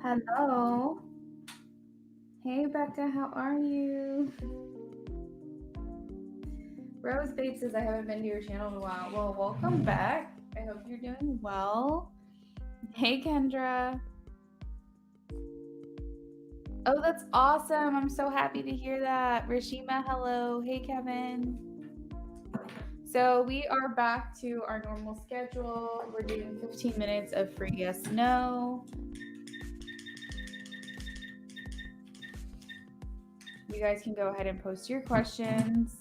Hello. Hey, Becca, how are you? Rose Babe says I haven't been to your channel in a while. Well, welcome back. I hope you're doing well. Hey, Kendra. Oh, that's awesome. I'm so happy to hear that. Rashima, hello. Hey, Kevin. So we are back to our normal schedule. We're doing 15 minutes of free yes, no. You guys can go ahead and post your questions.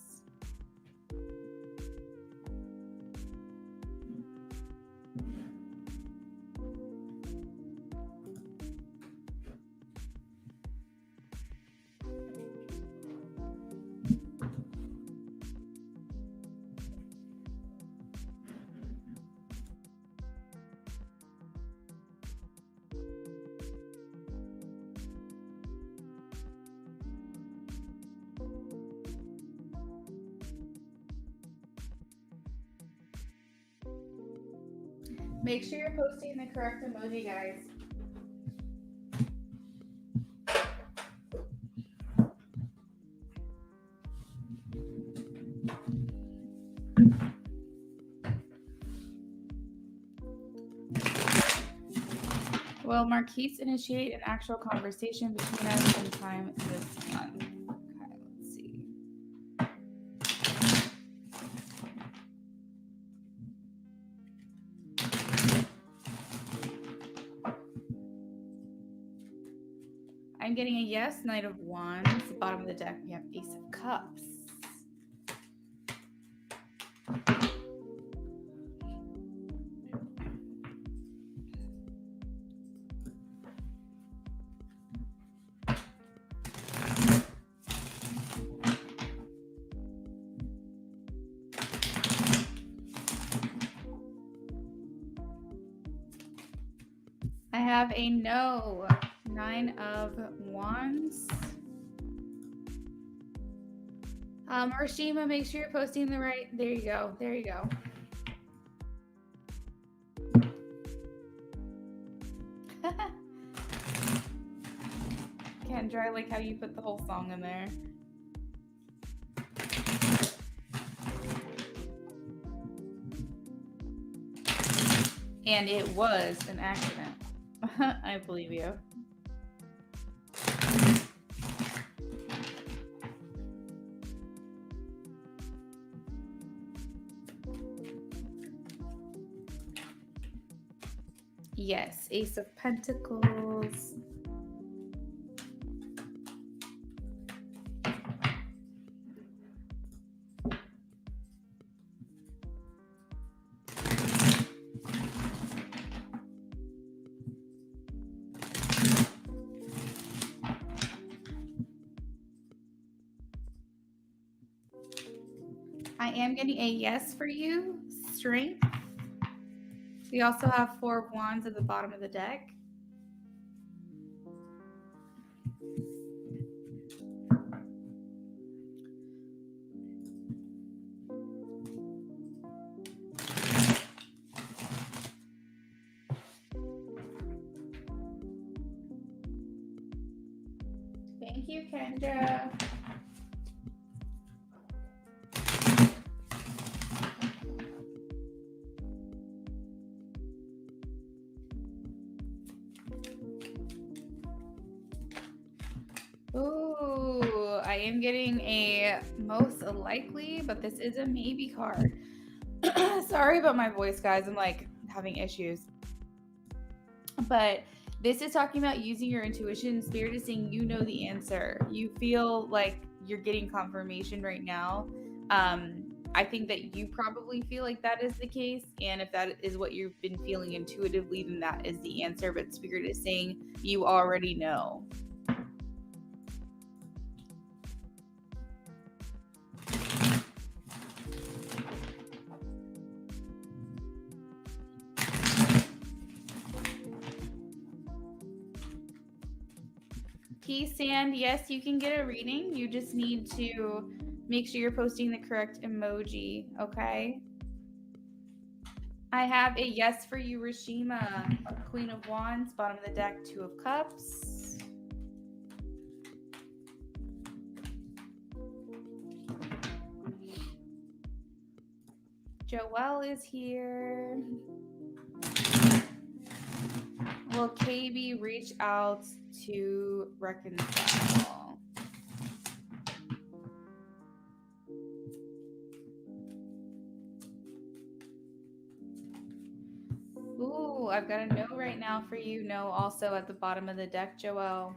Make sure you're posting the correct emoji, guys. Will Marquise initiate an actual conversation between us sometime this month? Okay, let's see. I'm getting a yes, Knight of Wands. Bottom of the deck, we have Ace of Cups. I have a no, Nine of Wands. Rashima, make sure you're posting the right. There you go. There you go. Kendra, I like how you put the whole song in there. And it was an accident. I believe you. Yes, Ace of Pentacles. I am getting a yes for you, Strength. We also have Four of Wands at the bottom of the deck. Thank you, Kendra. Ooh, I am getting a most likely, but this is a maybe card. Sorry about my voice, guys. I'm like having issues. But this is talking about using your intuition. Spirit is saying you know the answer. You feel like you're getting confirmation right now. I think that you probably feel like that is the case. And if that is what you've been feeling intuitively, then that is the answer. But Spirit is saying you already know. Key Sand, yes, you can get a reading. You just need to make sure you're posting the correct emoji, okay? I have a yes for you, Rashima. Queen of Wands, bottom of the deck, Two of Cups. Joelle is here. Will KB reach out to reconcile? Ooh, I've got a no right now for you. No, also at the bottom of the deck, Joelle.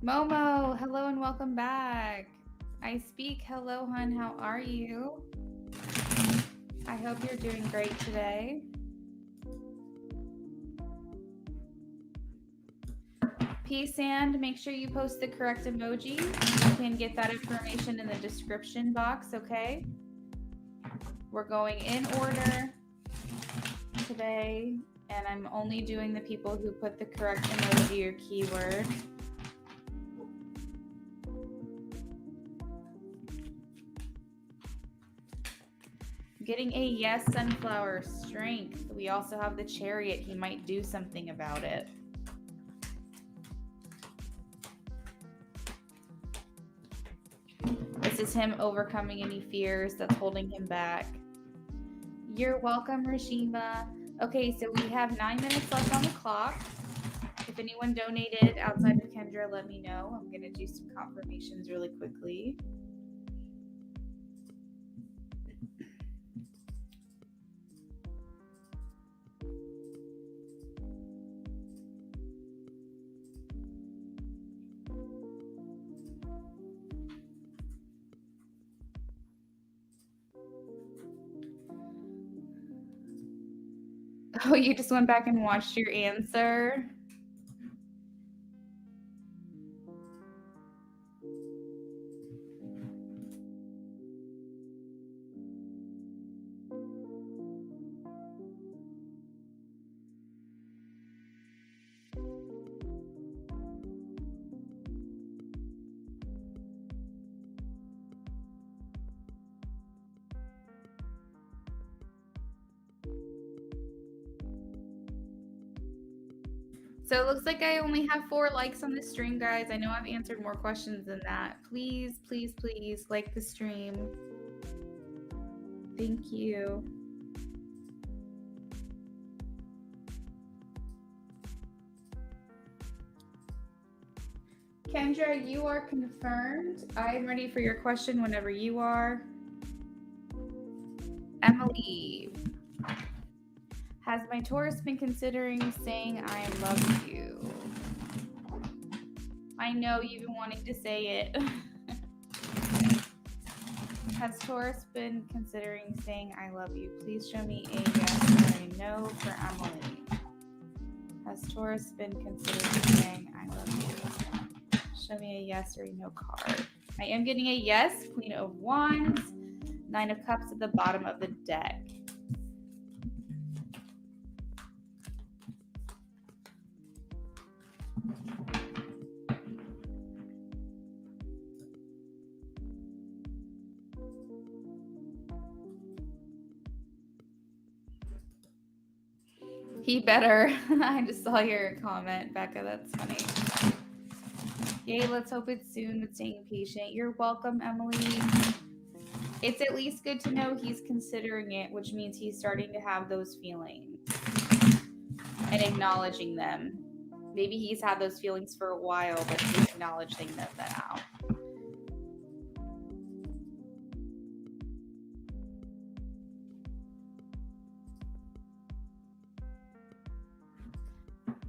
Momo, hello and welcome back. I speak. Hello, hun. How are you? I hope you're doing great today. P Sand, make sure you post the correct emoji. You can get that information in the description box, okay? We're going in order today, and I'm only doing the people who put the correct emoji or keyword. Getting a yes, Sunflower. Strength. We also have the Chariot. He might do something about it. This is him overcoming any fears that's holding him back. You're welcome, Rashima. Okay, so we have 9 minutes left on the clock. If anyone donated outside of Kendra, let me know. I'm going to do some confirmations really quickly. Oh, you just went back and watched your answer? So it looks like I only have 4 likes on the stream, guys. I know I've answered more questions than that. Please, please, please like the stream. Thank you. Kendra, you are confirmed. I'm ready for your question whenever you are. Emily. Has my Taurus been considering saying I love you? I know you've been wanting to say it. Has Taurus been considering saying I love you? Please show me a yes or a no for Emily. Has Taurus been considering saying I love you? Show me a yes or a no card. I am getting a yes. Queen of Wands. 9 of Cups at the bottom of the deck. He better. I just saw your comment, Becca. That's funny. Yay, let's hope it's soon with staying patient. You're welcome, Emily. It's at least good to know he's considering it, which means he's starting to have those feelings and acknowledging them. Maybe he's had those feelings for a while, but he's acknowledging them now.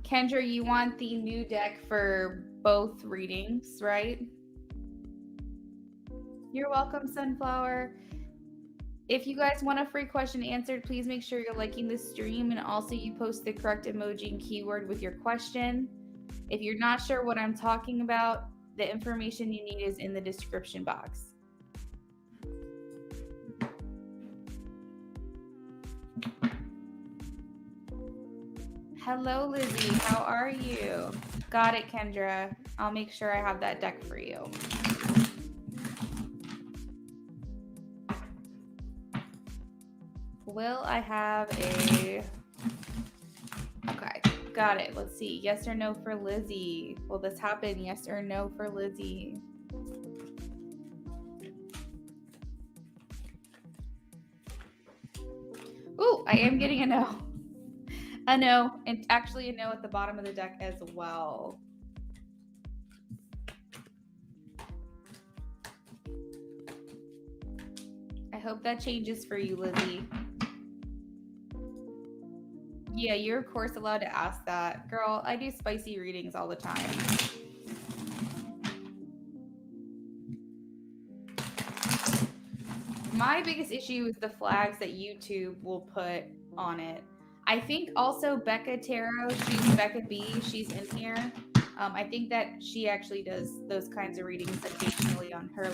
Kendra, you want the new deck for both readings, right? You're welcome, Sunflower. If you guys want a free question answered, please make sure you're liking the stream and also you post the correct emoji and keyword with your question. If you're not sure what I'm talking about, the information you need is in the description box. Hello, Lizzie. How are you? Got it, Kendra. I'll make sure I have that deck for you. will I have a... Okay, got it. Let's see. Yes or no for Lizzie. Will this happen? Yes or no for Lizzie? Ooh, I am getting a no. A no, and actually a no at the bottom of the deck as well. I hope that changes for you, Lizzie. Yeah, you're of course allowed to ask that. Girl, I do spicy readings all the time. My biggest issue is the flags that YouTube will put on it. I think also Becca Tarot, she's Becca B, she's in here. I think that she actually does those kinds of readings occasionally on her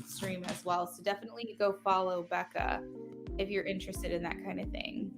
stream as well. So definitely go follow Becca if you're interested in that kind of thing.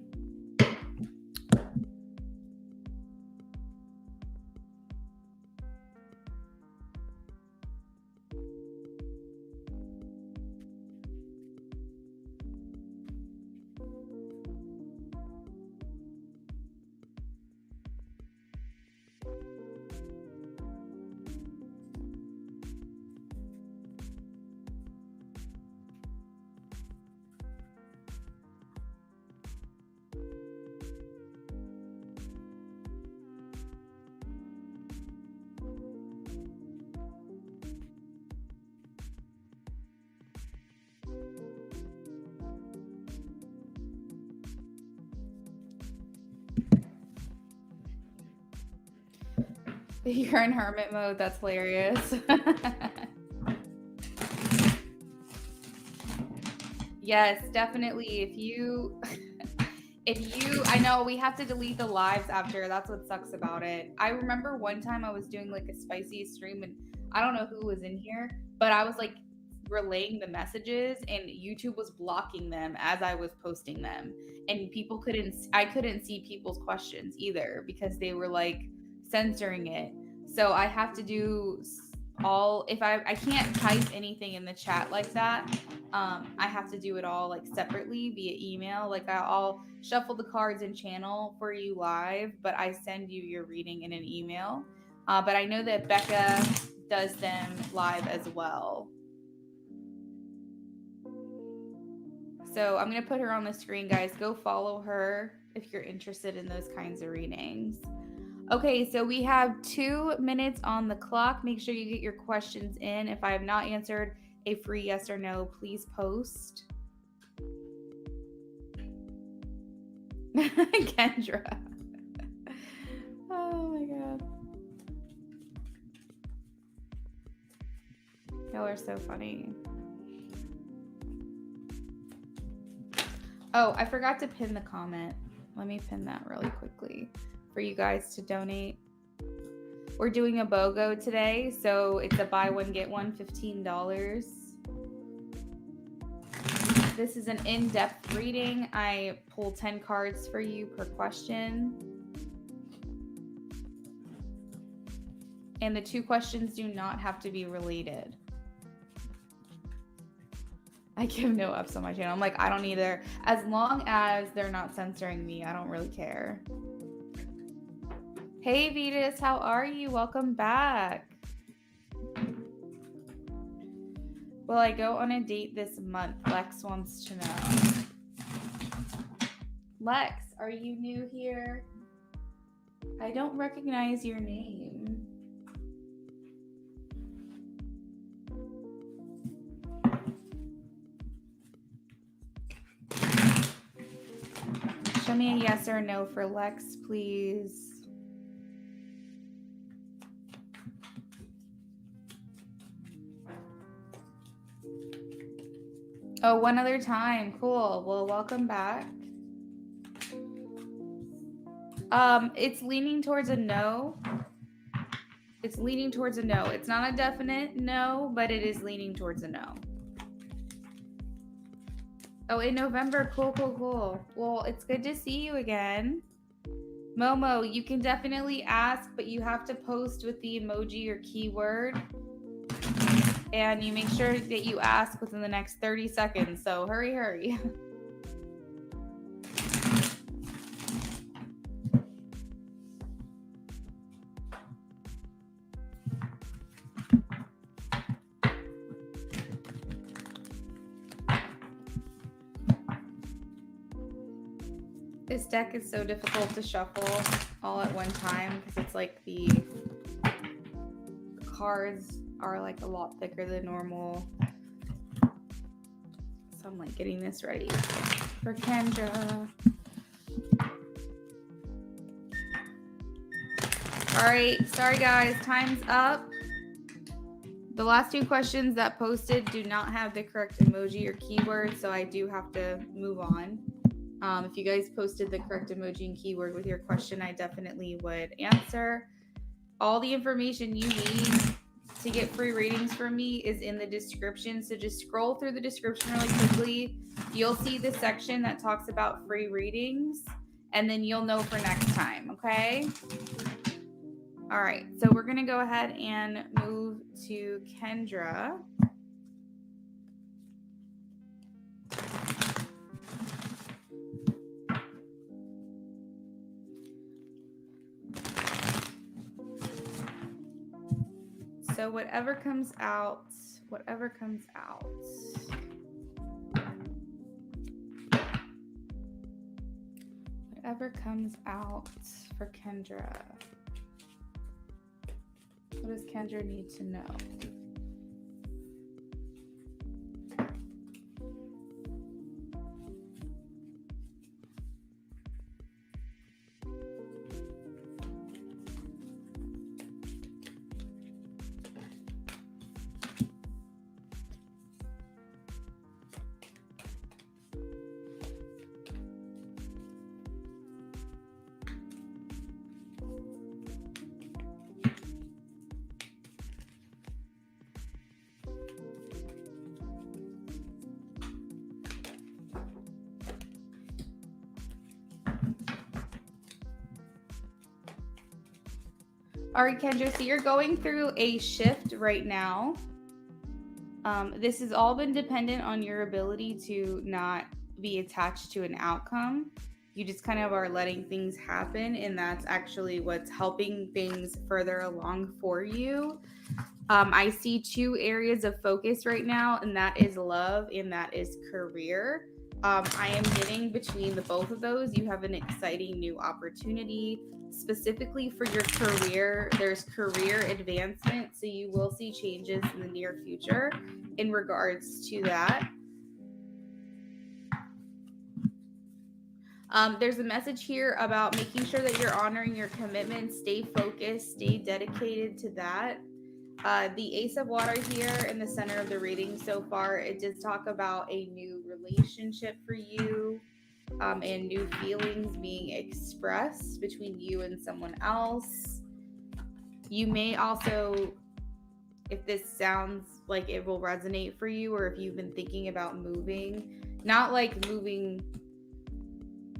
You're in hermit mode. That's hilarious. Yes, definitely. I know we have to delete the lives after. That's what sucks about it. I remember one time I was doing like a spicy stream and I don't know who was in here, but I was like relaying the messages and YouTube was blocking them as I was posting them. And I couldn't see people's questions either because they were like censoring it. So I have to do I can't type anything in the chat like that. I have to do it all like separately via email. Like I'll shuffle the cards and channel for you live, but I send you your reading in an email. But I know that Becca does them live as well. So I'm going to put her on the screen, guys. Go follow her if you're interested in those kinds of readings. Okay, so we have 2 minutes on the clock. Make sure you get your questions in. If I have not answered a free yes or no, please post. Kendra. Oh my God. Y'all are so funny. Oh, I forgot to pin the comment. Let me pin that really quickly for you guys to donate. We're doing a BOGO today, so it's a buy one, get one, $15. This is an in-depth reading. I pull 10 cards for you per question. And the 2 questions do not have to be related. I give no ups on my channel. I'm like, I don't either. As long as they're not censoring me, I don't really care. Hey, Vetus, how are you? Welcome back. Will I go on a date this month? Lex wants to know. Lex, are you new here? I don't recognize your name. Show me a yes or no for Lex, please. Oh, one other time. Cool. Well, welcome back. It's leaning towards a no. It's leaning towards a no. It's not a definite no, but it is leaning towards a no. Oh, in November. Cool, cool, cool. Well, it's good to see you again. Momo, you can definitely ask, but you have to post with the emoji or keyword. And you make sure that you ask within the next 30 seconds. So hurry, hurry. This deck is so difficult to shuffle all at one time because it's like the cards are like a lot thicker than normal. So I'm like getting this ready for Kendra. All right, sorry guys, time's up. The last two questions that posted do not have the correct emoji or keyword, so I do have to move on. If you guys posted the correct emoji and keyword with your question, I definitely would answer. All the information you need to get free readings from me is in the description, so just scroll through the description really quickly. You'll see the section that talks about free readings, and then you'll know for next time, okay? All right, so we're going to go ahead and move to Kendra. So whatever comes out for Kendra. What does Kendra need to know? All right, Kendra, so you're going through a shift right now. This has all been dependent on your ability to not be attached to an outcome. You just kind of are letting things happen, and that's actually what's helping things further along for you. I see two areas of focus right now, and that is love and that is career. I am getting between the both of those, you have an exciting new opportunity. Specifically for your career, there's career advancement, so you will see changes in the near future in regards to that. There's a message here about making sure that you're honoring your commitments. Stay focused, stay dedicated to that. The Ace of Water here in the center of the reading so far, it does talk about a new relationship for you, and new feelings being expressed between you and someone else. You may also, if this sounds like it will resonate for you, or if you've been thinking about moving, not like moving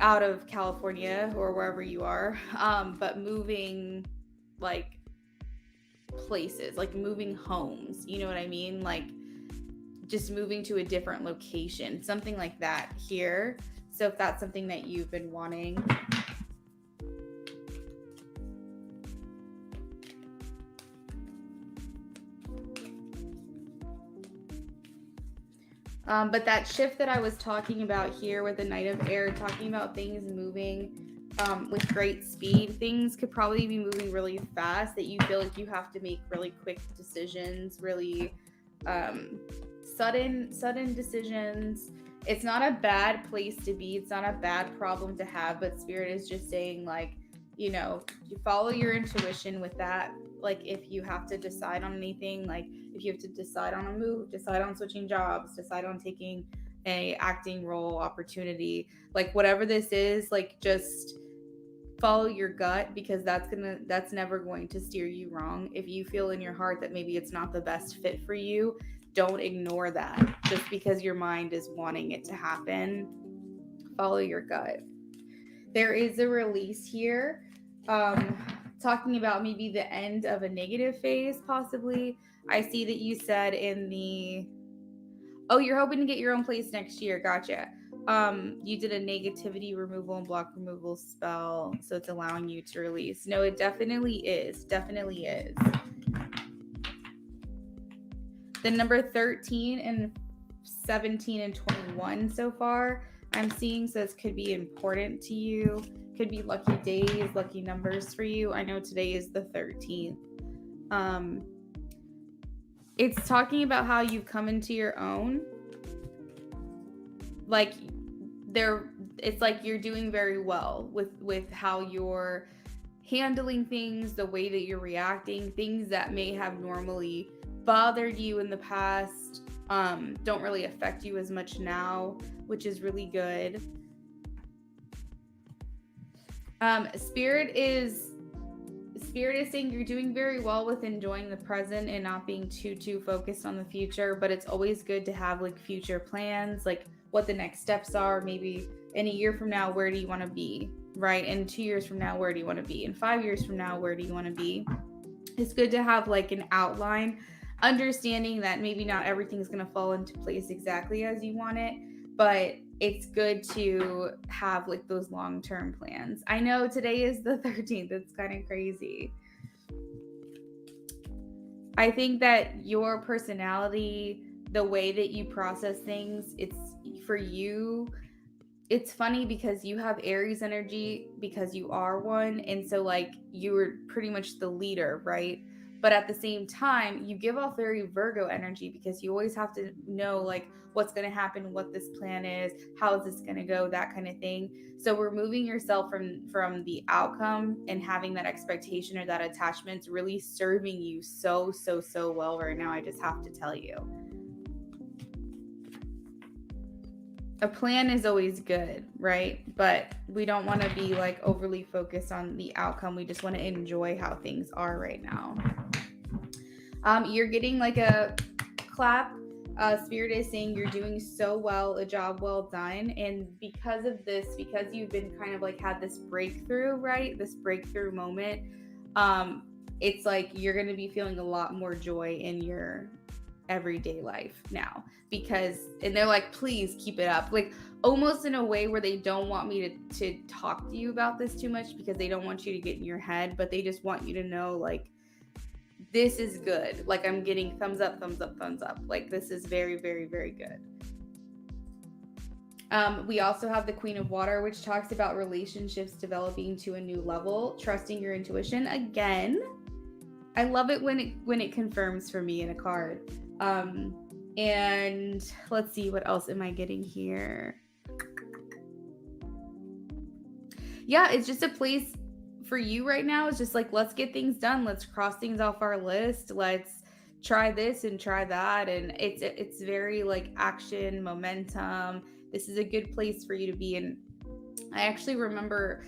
out of California or wherever you are, but moving like places, like moving homes, you know what I mean? Like just moving to a different location, something like that here. So if that's something that you've been wanting. But that shift that I was talking about here with the Knight of Air, talking about things moving with great speed, things could probably be moving really fast, that you feel like you have to make really quick decisions, really sudden decisions. It's not a bad place to be. It's not a bad problem to have, but Spirit is just saying, like, you know, you follow your intuition with that. Like if you have to decide on anything, like if you have to decide on a move, decide on switching jobs, decide on taking a acting role opportunity, like whatever this is, like just follow your gut, because that's never going to steer you wrong. If you feel in your heart that maybe it's not the best fit for you, don't ignore that just because your mind is wanting it to happen. Follow your gut. There is a release here, talking about maybe the end of a negative phase, possibly. I see that you said you're hoping to get your own place next year. Gotcha. You did a negativity removal and block removal spell, so it's allowing you to release. No, it definitely is. Definitely is. The number 13 and 17 and 21 so far. I'm seeing says could be important to you, could be lucky days, lucky numbers for you. I know today is the 13th. Um, it's talking about how you come into your own. Like it's like you're doing very well with how you're handling things, the way that you're reacting, things that may have normally bothered you in the past don't really affect you as much now, which is really good. Spirit is saying you're doing very well with enjoying the present and not being too focused on the future, but it's always good to have like future plans, like what the next steps are. Maybe in a year from now, where do you want to be, right? And 2 years from now, where do you want to be? And 5 years from now, where do you want to be? It's good to have like an outline, understanding that maybe not everything's going to fall into place exactly as you want it, but it's good to have like those long-term plans. I know today is the 13th. It's kind of crazy. I think that your personality, the way that you process things, it's for you. It's funny because you have Aries energy because you are one. And so like you're pretty much the leader, right? But at the same time, you give off very Virgo energy because you always have to know like what's going to happen, what this plan is, how is this going to go, that kind of thing. So removing yourself from the outcome and having that expectation or that attachment is really serving you so well right now. I just have to tell you. A plan is always good, right? But we don't want to be like overly focused on the outcome. We just want to enjoy how things are right now. You're getting like a clap. Spirit is saying you're doing so well, a job well done. And because of this, because you've been kind of like had this breakthrough, right? This breakthrough moment, it's like you're going to be feeling a lot more joy in your everyday life now, because and they're like, please keep it up, like almost in a way where they don't want me to talk to you about this too much because they don't want you to get in your head, but they just want you to know like this is good. Like I'm getting thumbs up, like this is very good. We also have the Queen of Water, which talks about relationships developing to a new level, trusting your intuition. Again, I love it when it confirms for me in a card. And let's see, what else am I getting here? Yeah, it's just a place for you right now. It's just like, let's get things done. Let's cross things off our list. Let's try this and try that. And it's very like action, momentum. This is a good place for you to be. And I actually remember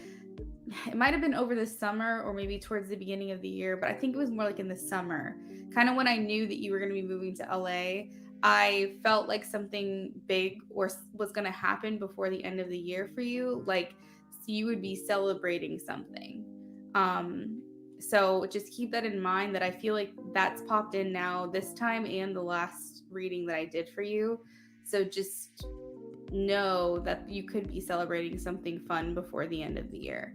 it might have been over the summer or maybe towards the beginning of the year, but I think it was more like in the summer, kind of when I knew that you were going to be moving to LA. I felt like something big was going to happen before the end of the year for you. Like, so you would be celebrating something. So just keep that in mind, that I feel like that's popped in now this time and the last reading that I did for you. So just know that you could be celebrating something fun before the end of the year.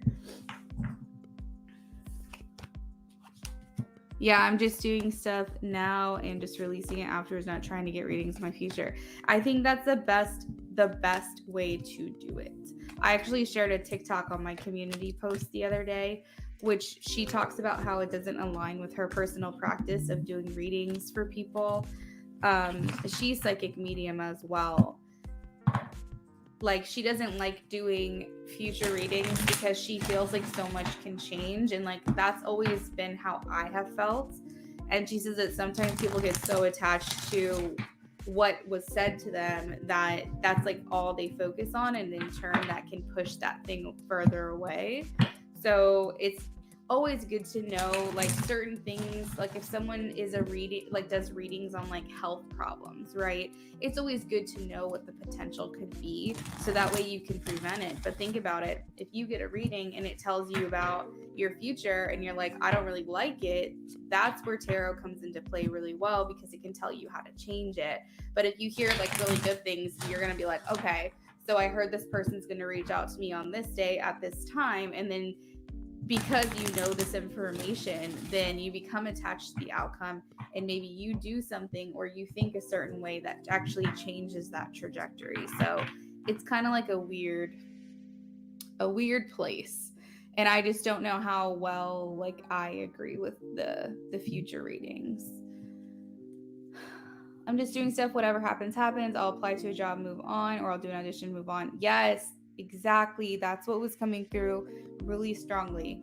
Yeah, I'm just doing stuff now and just releasing it afterwards, not trying to get readings in my future. I think that's the best way to do it. I actually shared a TikTok on my community post the other day, which she talks about how it doesn't align with her personal practice of doing readings for people. She's psychic medium as well. Like, she doesn't like doing future readings because she feels like so much can change, and like that's always been how I have felt. And she says that sometimes people get so attached to what was said to them that that's like all they focus on, and in turn that can push that thing further away. So it's always good to know like certain things, like if someone is does readings on like health problems, right? It's always good to know what the potential could be, so that way you can prevent it. But think about it, if you get a reading and it tells you about your future and you're like, I don't really like it, that's where tarot comes into play really well, because it can tell you how to change it. But if you hear like really good things, you're going to be like, okay, so I heard this person's going to reach out to me on this day at this time, and then because you know this information, then you become attached to the outcome, and maybe you do something or you think a certain way that actually changes that trajectory. So it's kind of like a weird place. And I just don't know how well like I agree with the future readings. I'm just doing stuff, whatever happens, happens. I'll apply to a job, move on, or I'll do an audition, move on. Yes, exactly. That's what was coming through really strongly.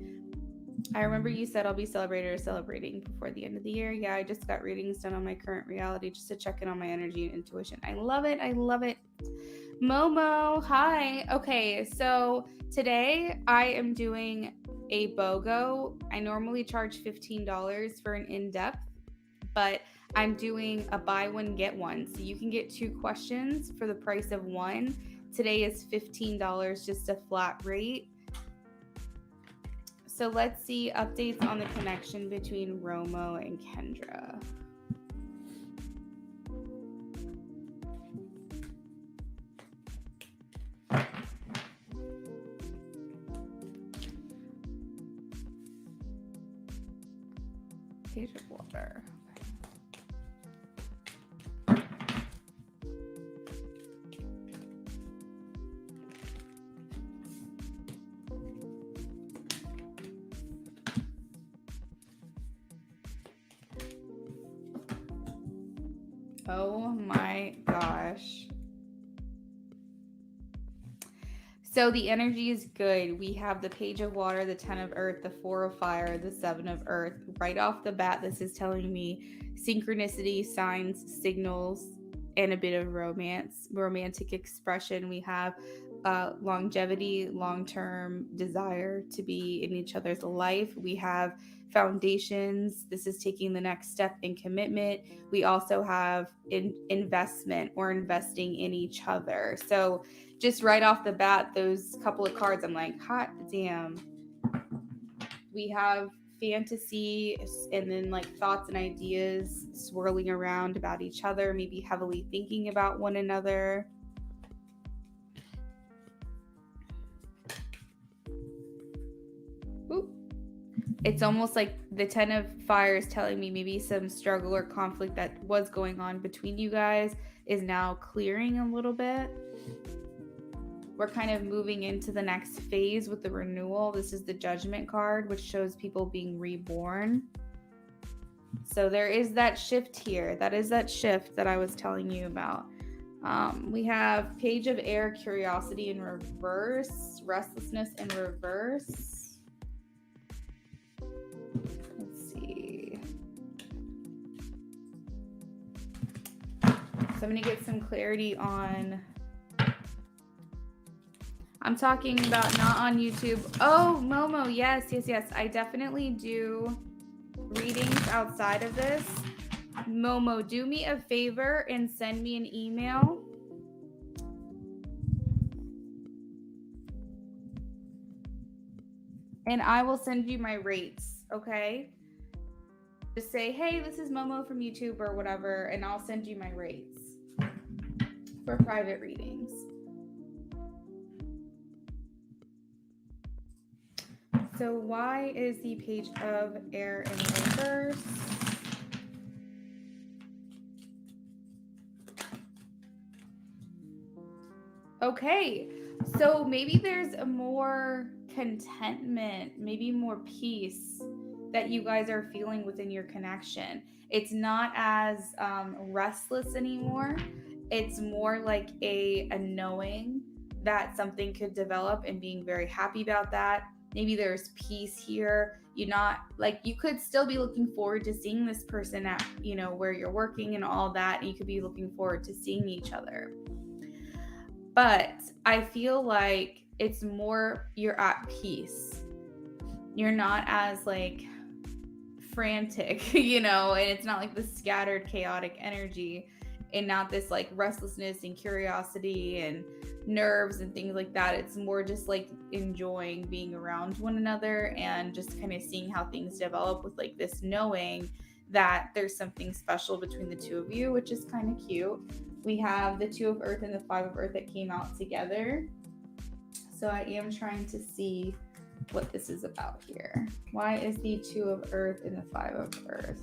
I remember you said I'll be celebrating before the end of the year. Yeah, I just got readings done on my current reality just to check in on my energy and intuition. I love it. I love it. Momo, hi. Okay, so today I am doing a BOGO. I normally charge $15 for an in-depth, but I'm doing a buy one, get one. So you can get 2 questions for the price of one. Today is $15, just a flat rate. So let's see updates on the connection between Romo and Kendra. Page of water. Oh my gosh. So the energy is good. We have the Page of Water, the 10 of Earth, the 4 of Fire, the 7 of Earth. Right off the bat, this is telling me synchronicity, signs, signals, and a bit of romance, romantic expression. We have longevity, long-term desire to be in each other's life. We have foundations. This is taking the next step in commitment. We also have investment or investing in each other. So just right off the bat, those couple of cards, I'm like, hot damn. We have fantasy and then like thoughts and ideas swirling around about each other, maybe heavily thinking about one another. Ooh. It's almost like the 10 of Fire is telling me maybe some struggle or conflict that was going on between you guys is now clearing a little bit. We're kind of moving into the next phase with the renewal. This is the Judgment card, which shows people being reborn. So there is that shift here. That is that shift that I was telling you about. We have Page of Air, Curiosity in reverse, Restlessness in reverse. Let's see. So I'm going to get some clarity on... I'm talking about not on YouTube. Oh, Momo, yes. I definitely do readings outside of this. Momo, do me a favor and send me an email. And I will send you my rates, okay? Just say, hey, this is Momo from YouTube or whatever, and I'll send you my rates for private readings. So why is the Page of Air in reverse? Okay, so maybe there's a more contentment, maybe more peace that you guys are feeling within your connection. It's not as restless anymore. It's more like a knowing that something could develop and being very happy about that. Maybe there's peace here. You're not like, you could still be looking forward to seeing this person at, you know, where you're working and all that. And you could be looking forward to seeing each other. But I feel like it's more you're at peace. You're not as like frantic, you know, and it's not like the scattered chaotic energy and not this like restlessness and curiosity and nerves and things like that. It's more just like enjoying being around one another and just kind of seeing how things develop with like this knowing that there's something special between the two of you, which is kind of cute. We have the 2 of Earth and the 5 of Earth that came out together. So I am trying to see what this is about here. Why is the 2 of Earth and the 5 of Earth?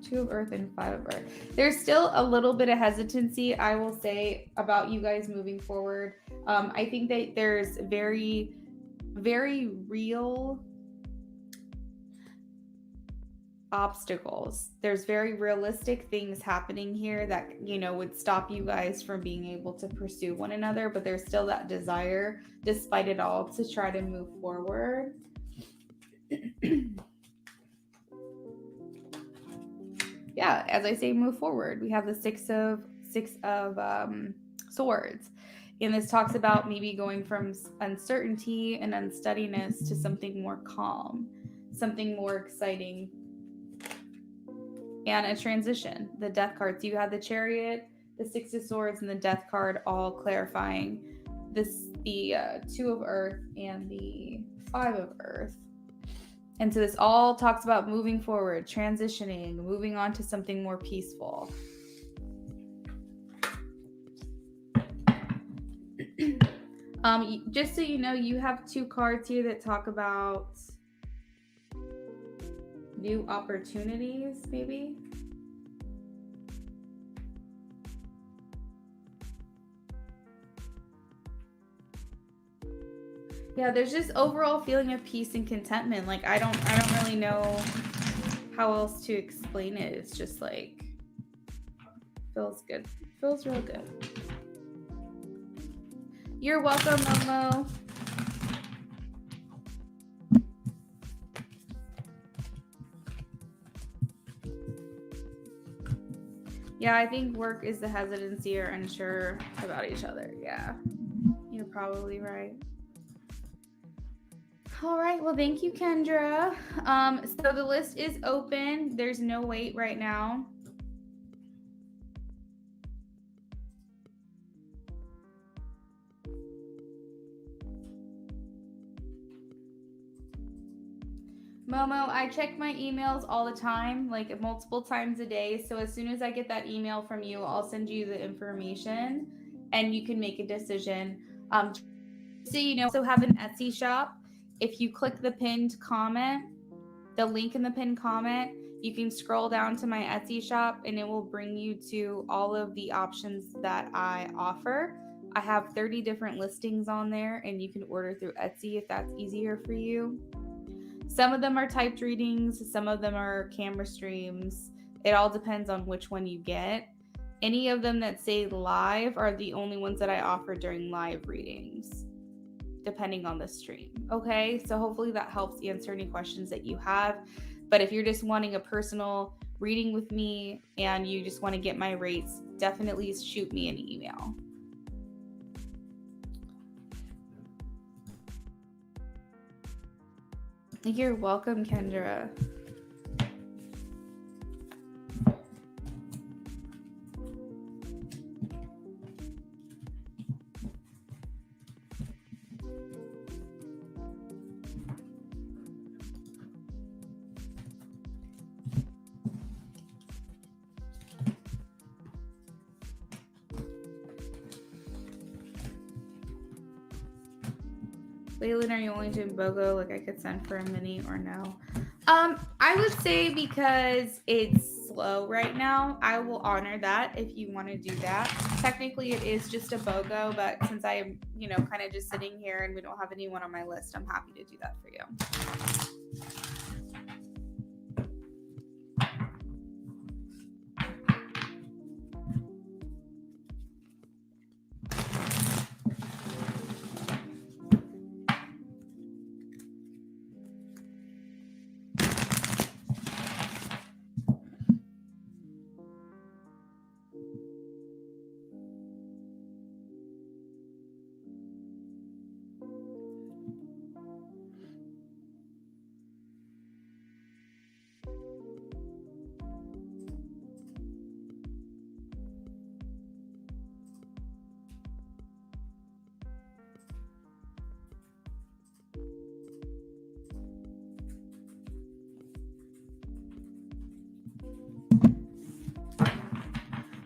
Two of Earth and Five of Earth. There's still a little bit of hesitancy, I will say, about you guys moving forward. I think that there's very, very real obstacles. There's very realistic things happening here that, you know, would stop you guys from being able to pursue one another, but there's still that desire, despite it all, to try to move forward. Yeah, as I say, move forward. We have the six of swords, and this talks about maybe going from uncertainty and unsteadiness to something more calm, something more exciting, and a transition. The Death cards. You had the Chariot, the Six of Swords, and the Death card, all clarifying this, the Two of Earth and the Five of Earth. And so this all talks about moving forward, transitioning, moving on to something more peaceful. Just so you know, you have two cards here that talk about new opportunities, maybe. Yeah, there's just overall feeling of peace and contentment. Like I don't really know how else to explain it. It's just like feels good. Feels real good. You're welcome, Momo. Yeah, I think work is the hesitancy or unsure about each other. Yeah, you're probably right. All right, well, thank you, Kendra. So the list is open. There's no wait right now. Momo, I check my emails all the time, like multiple times a day. So as soon as I get that email from you, I'll send you the information and you can make a decision. So you know, I also have an Etsy shop. If you click the pinned comment, the link in the pinned comment, you can scroll down to my Etsy shop and it will bring you to all of the options that I offer. I have 30 different listings on there and you can order through Etsy if that's easier for you. Some of them are typed readings, some of them are camera streams. It all depends on which one you get. Any of them that say live are the only ones that I offer during live readings, depending on the stream. Okay, so hopefully that helps answer any questions that you have. But if you're just wanting a personal reading with me and you just want to get my rates, definitely shoot me an email. You're welcome, Kendra. Waylon, are you only doing BOGO? Like I could send for a mini or no? I would say because it's slow right now, I will honor that if you want to do that. Technically, it is just a BOGO, but since I am, you know, kind of just sitting here and we don't have anyone on my list, I'm happy to do that for you.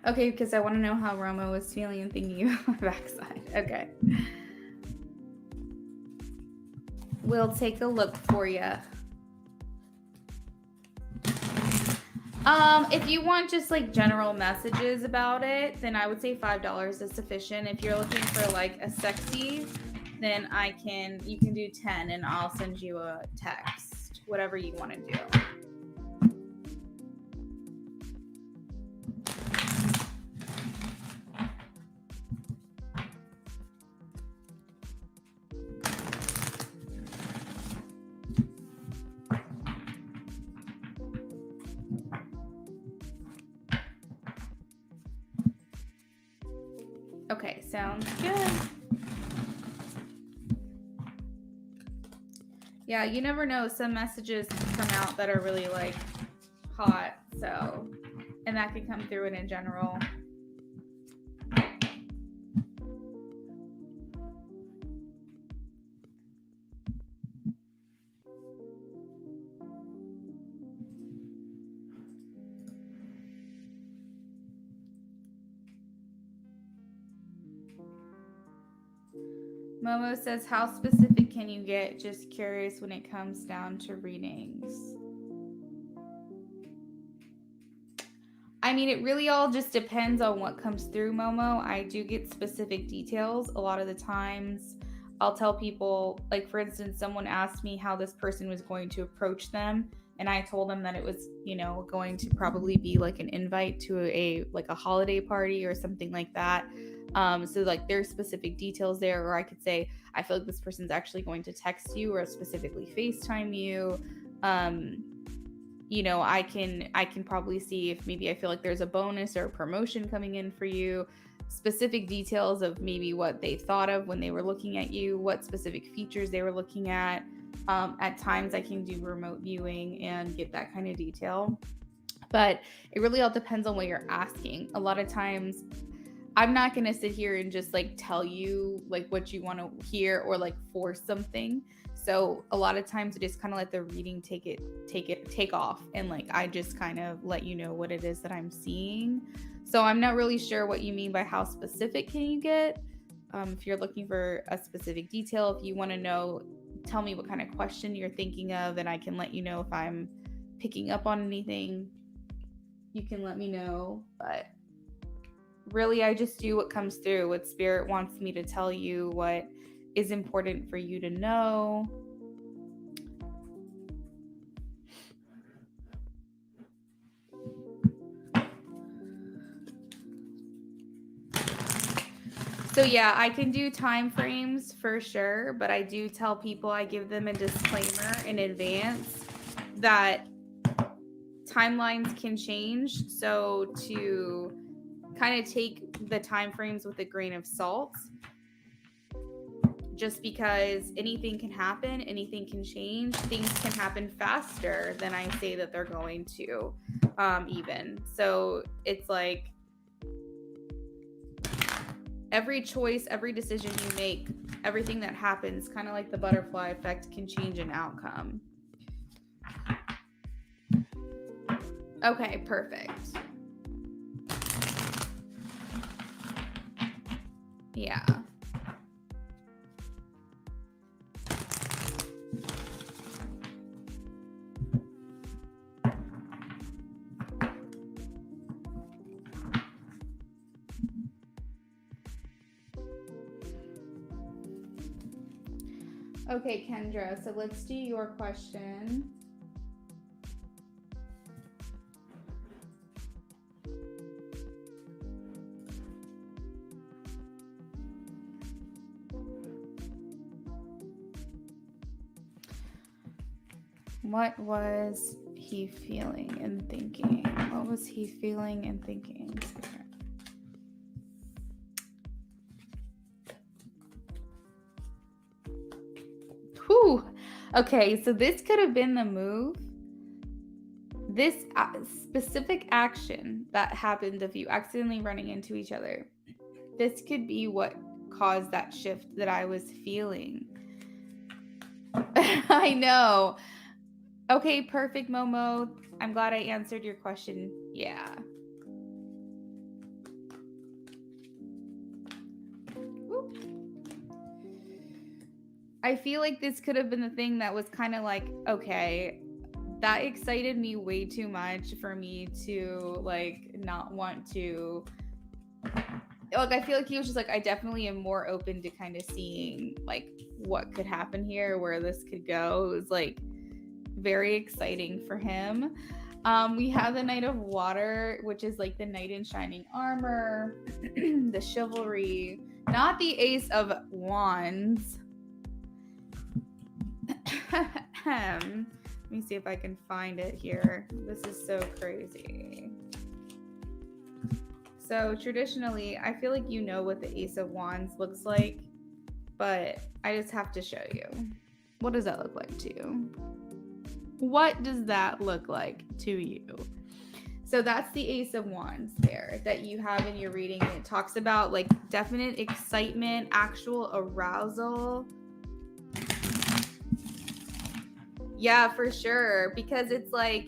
Okay, because I want to know how Romo was feeling and thinking about my backside. Okay. We'll take a look for you. If you want just like general messages about it, then I would say $5 is sufficient. If you're looking for like a sexy, then you can do 10 and I'll send you a text, whatever you want to do. Okay, sounds good. Yeah, you never know. Some messages come out that are really like hot, so, and that could come through in general. Momo says, how specific can you get? Just curious when it comes down to readings. I mean, it really all just depends on what comes through, Momo. I do get specific details. A lot of the times I'll tell people, like, for instance, someone asked me how this person was going to approach them. And I told them that it was, going to probably be like an invite to a holiday party or something like that. So like there's specific details there, or I could say, I feel like this person's actually going to text you or specifically FaceTime you. I can probably see if maybe I feel like there's a bonus or a promotion coming in for you, specific details of maybe what they thought of when they were looking at you, what specific features they were looking at. At times I can do remote viewing and get that kind of detail, but it really all depends on what you're asking. A lot of times I'm not going to sit here and just like tell you like what you want to hear or like force something. So a lot of times I just kind of let the reading take off, and like I just kind of let you know what it is that I'm seeing. So I'm not really sure what you mean by how specific can you get. If you're looking for a specific detail, if you want to know, tell me what kind of question you're thinking of, and I can let you know if I'm picking up on anything. You can let me know, but really I just do what comes through, what spirit wants me to tell you, what is important for you to know. So yeah, I can do time frames for sure, but I do tell people, I give them a disclaimer in advance that timelines can change. So to kind of take the time frames with a grain of salt, just because anything can happen, anything can change, things can happen faster than I say that they're going to, even. So it's like every choice, every decision you make, everything that happens, kind of like the butterfly effect, can change an outcome. Okay, perfect. Yeah. Okay, Kendra, so let's do your question. What was he feeling and thinking? What was he feeling and thinking? Whew. Okay, so this could have been the move. This specific action that happened of you accidentally running into each other, this could be what caused that shift that I was feeling. I know. Okay, perfect, Momo. I'm glad I answered your question. Yeah. Whoop. I feel like this could have been the thing that was kind of like, okay, that excited me way too much for me to like not want to. Like, I feel like he was just like, I definitely am more open to kind of seeing like what could happen here, where this could go. It was like very exciting for him. We have the Knight of Water, which is like the knight in shining armor, the chivalry, not the Ace of Wands. Let me see if I can find it here. This is so crazy. So traditionally, I feel like you know what the Ace of Wands looks like, but I just have to show you. What does that look like to you? What does that look like to you? So that's the Ace of Wands there that you have in your reading. And it talks about like definite excitement, actual arousal. Yeah, for sure. Because it's like,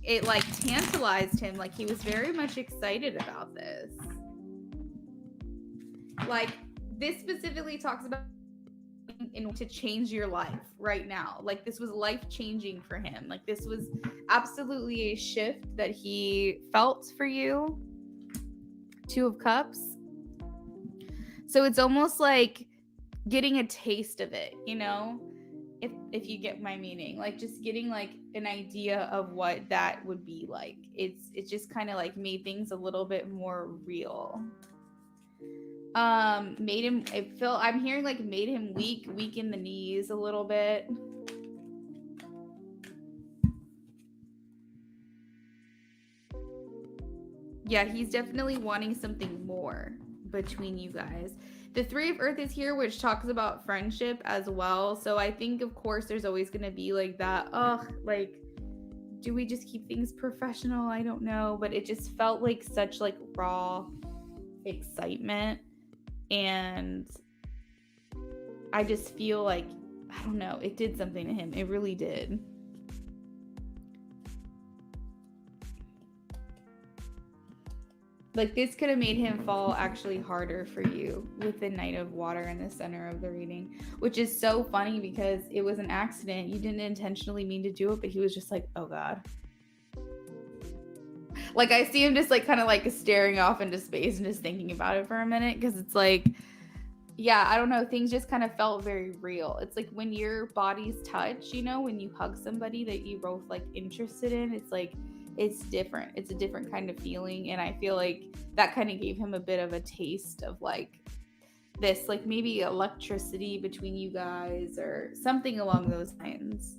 it like tantalized him. Like he was very much excited about this. Like this specifically talks about to change your life right now. Like this was life changing for him. Like this was absolutely a shift that he felt for you. Two of Cups. So it's almost like getting a taste of it, you know, if you get my meaning, like just getting like an idea of what that would be like. It's just kind of like made things a little bit more real. Made him, I'm hearing like made him weak in the knees a little bit. Yeah, he's definitely wanting something more between you guys. The Three of Earth is here, which talks about friendship as well. So I think, of course, there's always going to be like that, like, do we just keep things professional? I don't know. But it just felt like such like raw excitement. And I just feel like, I don't know, it did something to him. It really did. Like this could have made him fall actually harder for you with the Knight of Water in the center of the reading, which is so funny because it was an accident. You didn't intentionally mean to do it, but he was just like, oh God. Like I see him just like kind of like staring off into space and just thinking about it for a minute, because it's like, yeah, I don't know, things just kind of felt very real. It's like when your bodies touch, you know, when you hug somebody that you both like interested in, it's like, it's different. It's a different kind of feeling. And I feel like that kind of gave him a bit of a taste of like this, like maybe electricity between you guys or something along those lines.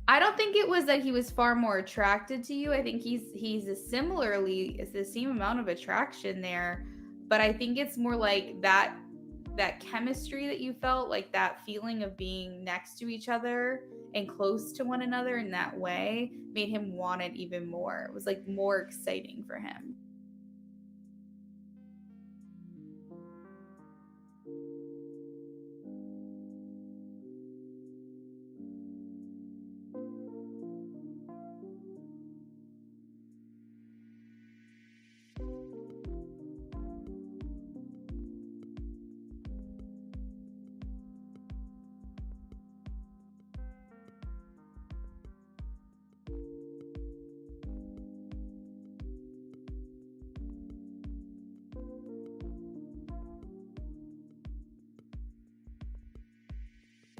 I don't think it was that he was far more attracted to you. I think he's a similarly, it's the same amount of attraction there, but I think it's more like that chemistry that you felt, like that feeling of being next to each other and close to one another in that way made him want it even more. It was like more exciting for him.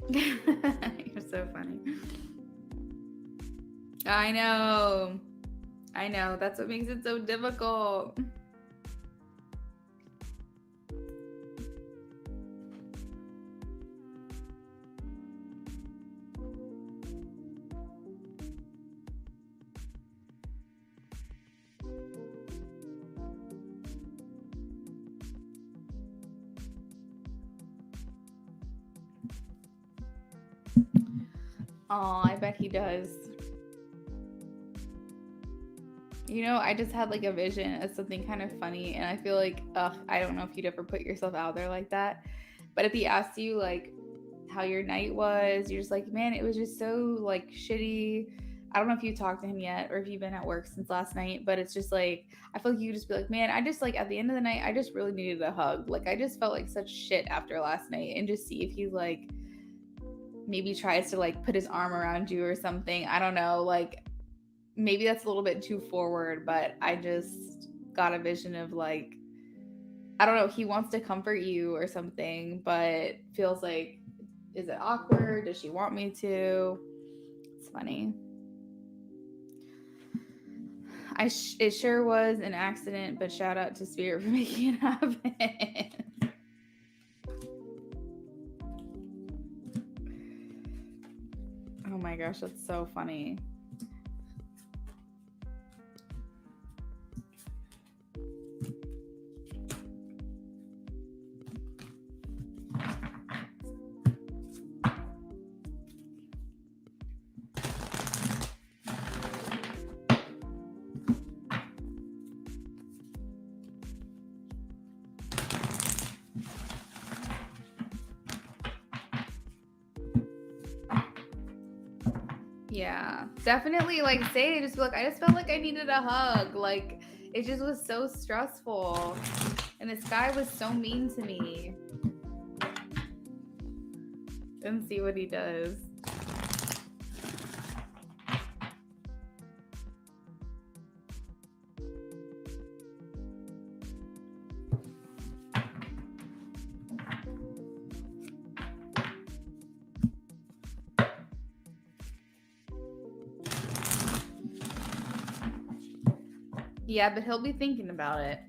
You're so funny. I know. That's what makes it so difficult. Oh, I bet he does. You know, I just had like a vision of something kind of funny, and I feel like, I don't know if you'd ever put yourself out there like that, but if he asked you like how your night was, you're just like, man, it was just so like shitty. I don't know if you talked to him yet or if you've been at work since last night, but it's just like, I feel like you just be like, man, I just like at the end of the night, I just really needed a hug. Like I just felt like such shit after last night, and just see if he's like, maybe tries to like put his arm around you or something. I don't know, like maybe that's a little bit too forward, but I just got a vision of like, I don't know, he wants to comfort you or something, but feels like, is it awkward? Does she want me to? It's funny. It sure was an accident, but shout out to Spirit for making it happen. Oh my gosh, that's so funny. Yeah, definitely. Like, say, just be like, I just felt like I needed a hug. Like, it just was so stressful. And this guy was so mean to me. And see what he does. Yeah, but he'll be thinking about it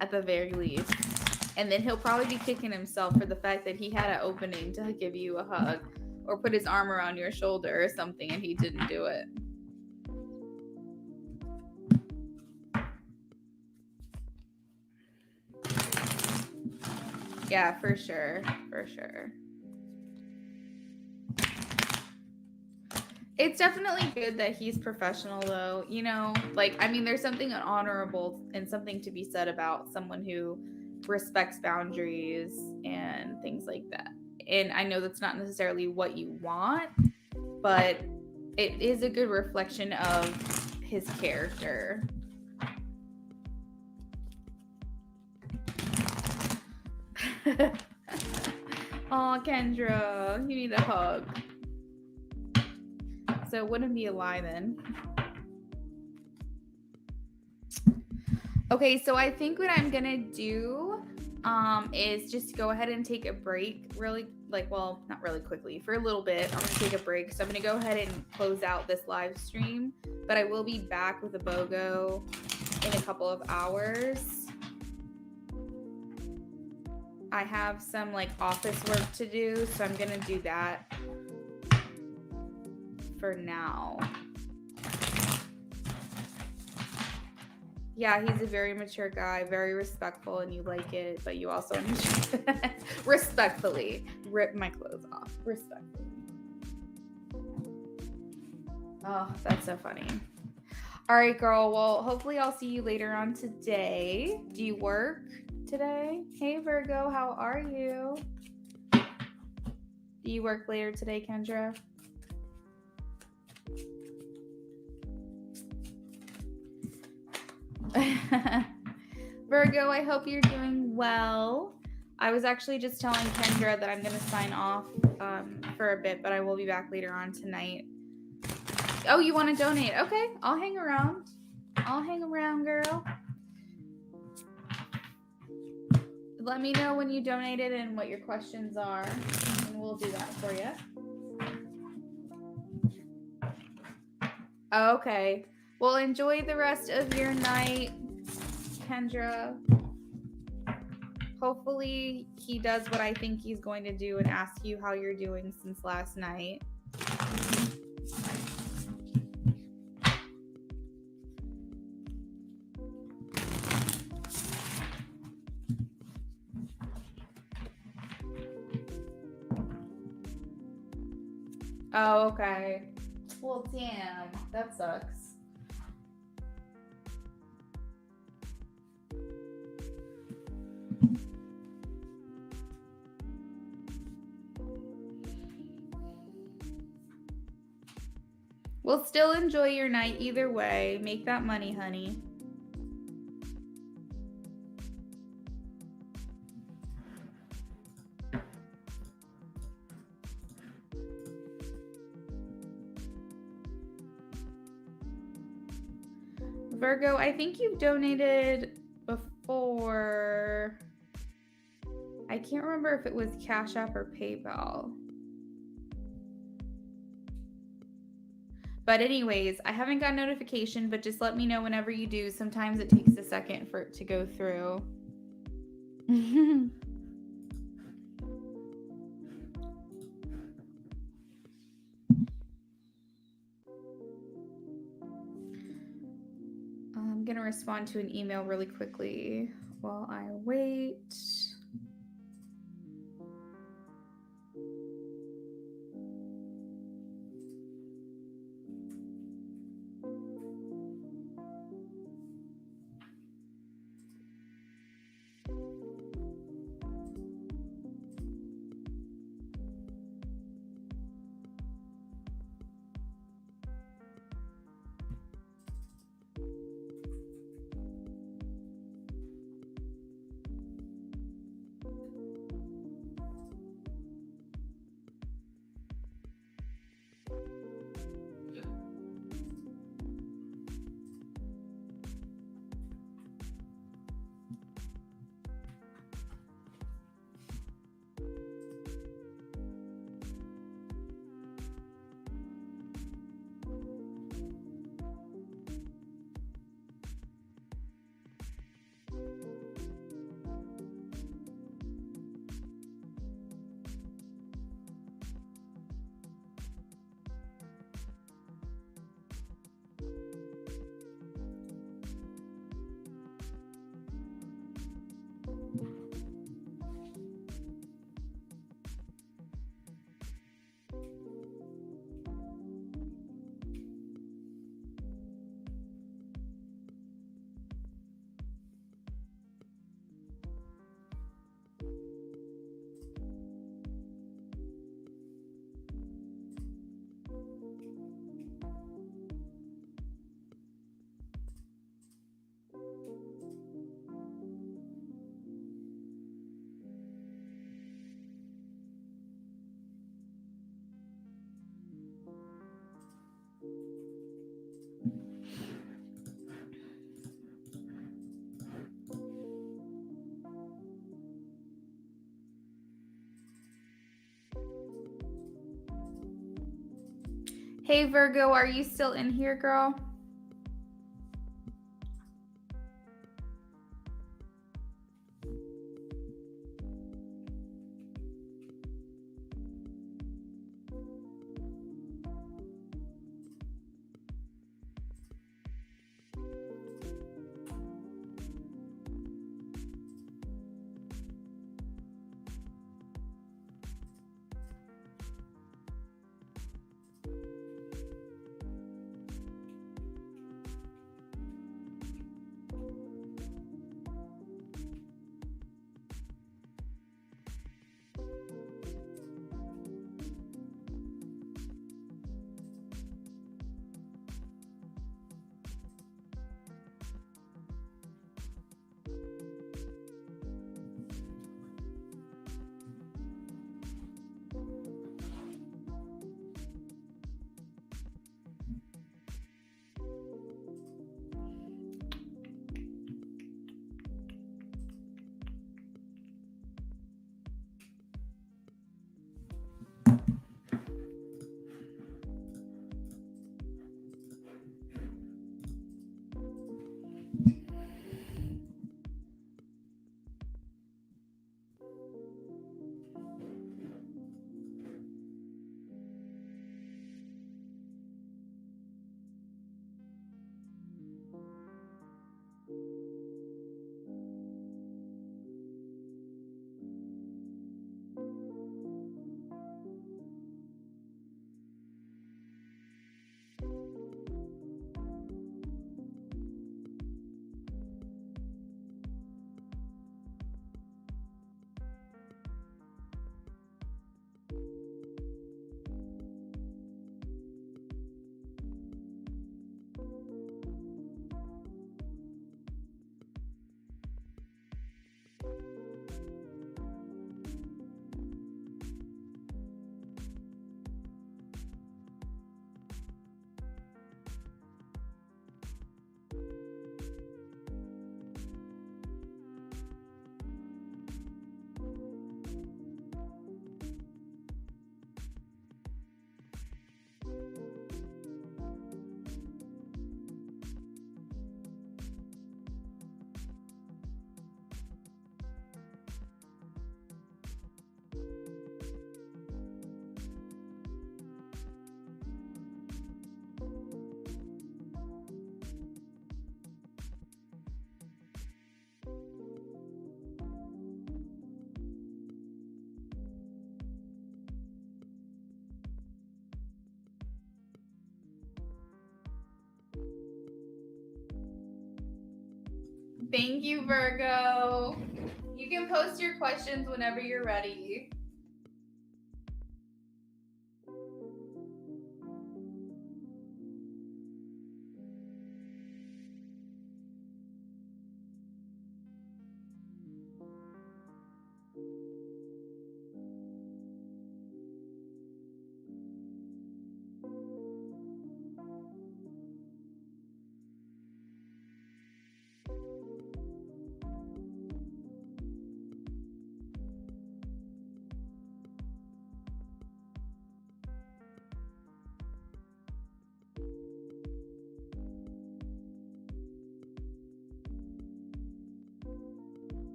at the very least. And then he'll probably be kicking himself for the fact that he had an opening to give you a hug or put his arm around your shoulder or something and he didn't do it. Yeah, for sure. For sure. It's definitely good that he's professional, though. You know, like, I mean, there's something honorable and something to be said about someone who respects boundaries and things like that. And I know that's not necessarily what you want, but it is a good reflection of his character. Aw, Kendra, you need a hug. So it wouldn't be a lie then. Okay, so I think what I'm gonna do is just go ahead and take a break really, like, well, not really quickly, for a little bit. I'm gonna take a break. So I'm gonna go ahead and close out this live stream, but I will be back with a BOGO in a couple of hours. I have some like office work to do, so I'm gonna do that for now. Yeah, he's a very mature guy, very respectful, and you like it, but you also respectfully rip my clothes off. Respectfully. Oh, that's so funny. All right, girl. Well, hopefully I'll see you later on today. Do you work today? Hey, Virgo, how are you? Do you work later today, Kendra? Virgo, I hope you're doing well. I was actually just telling Kendra that I'm going to sign off for a bit, but I will be back later on tonight. Oh, you want to donate? Okay, I'll hang around. I'll hang around, girl. Let me know when you donated and what your questions are, and we'll do that for you. Okay. Well, enjoy the rest of your night, Kendra. Hopefully he does what I think he's going to do and ask you how you're doing since last night. Oh, okay. Well, damn. That sucks. Well, still enjoy your night either way. Make that money, honey. Virgo, I think you've donated before. I can't remember if it was Cash App or PayPal. But anyways, I haven't got notification, but just let me know whenever you do. Sometimes it takes a second for it to go through. I'm going to respond to an email really quickly while I wait. Hey Virgo, are you still in here, girl? Thank you, Virgo. You can post your questions whenever you're ready.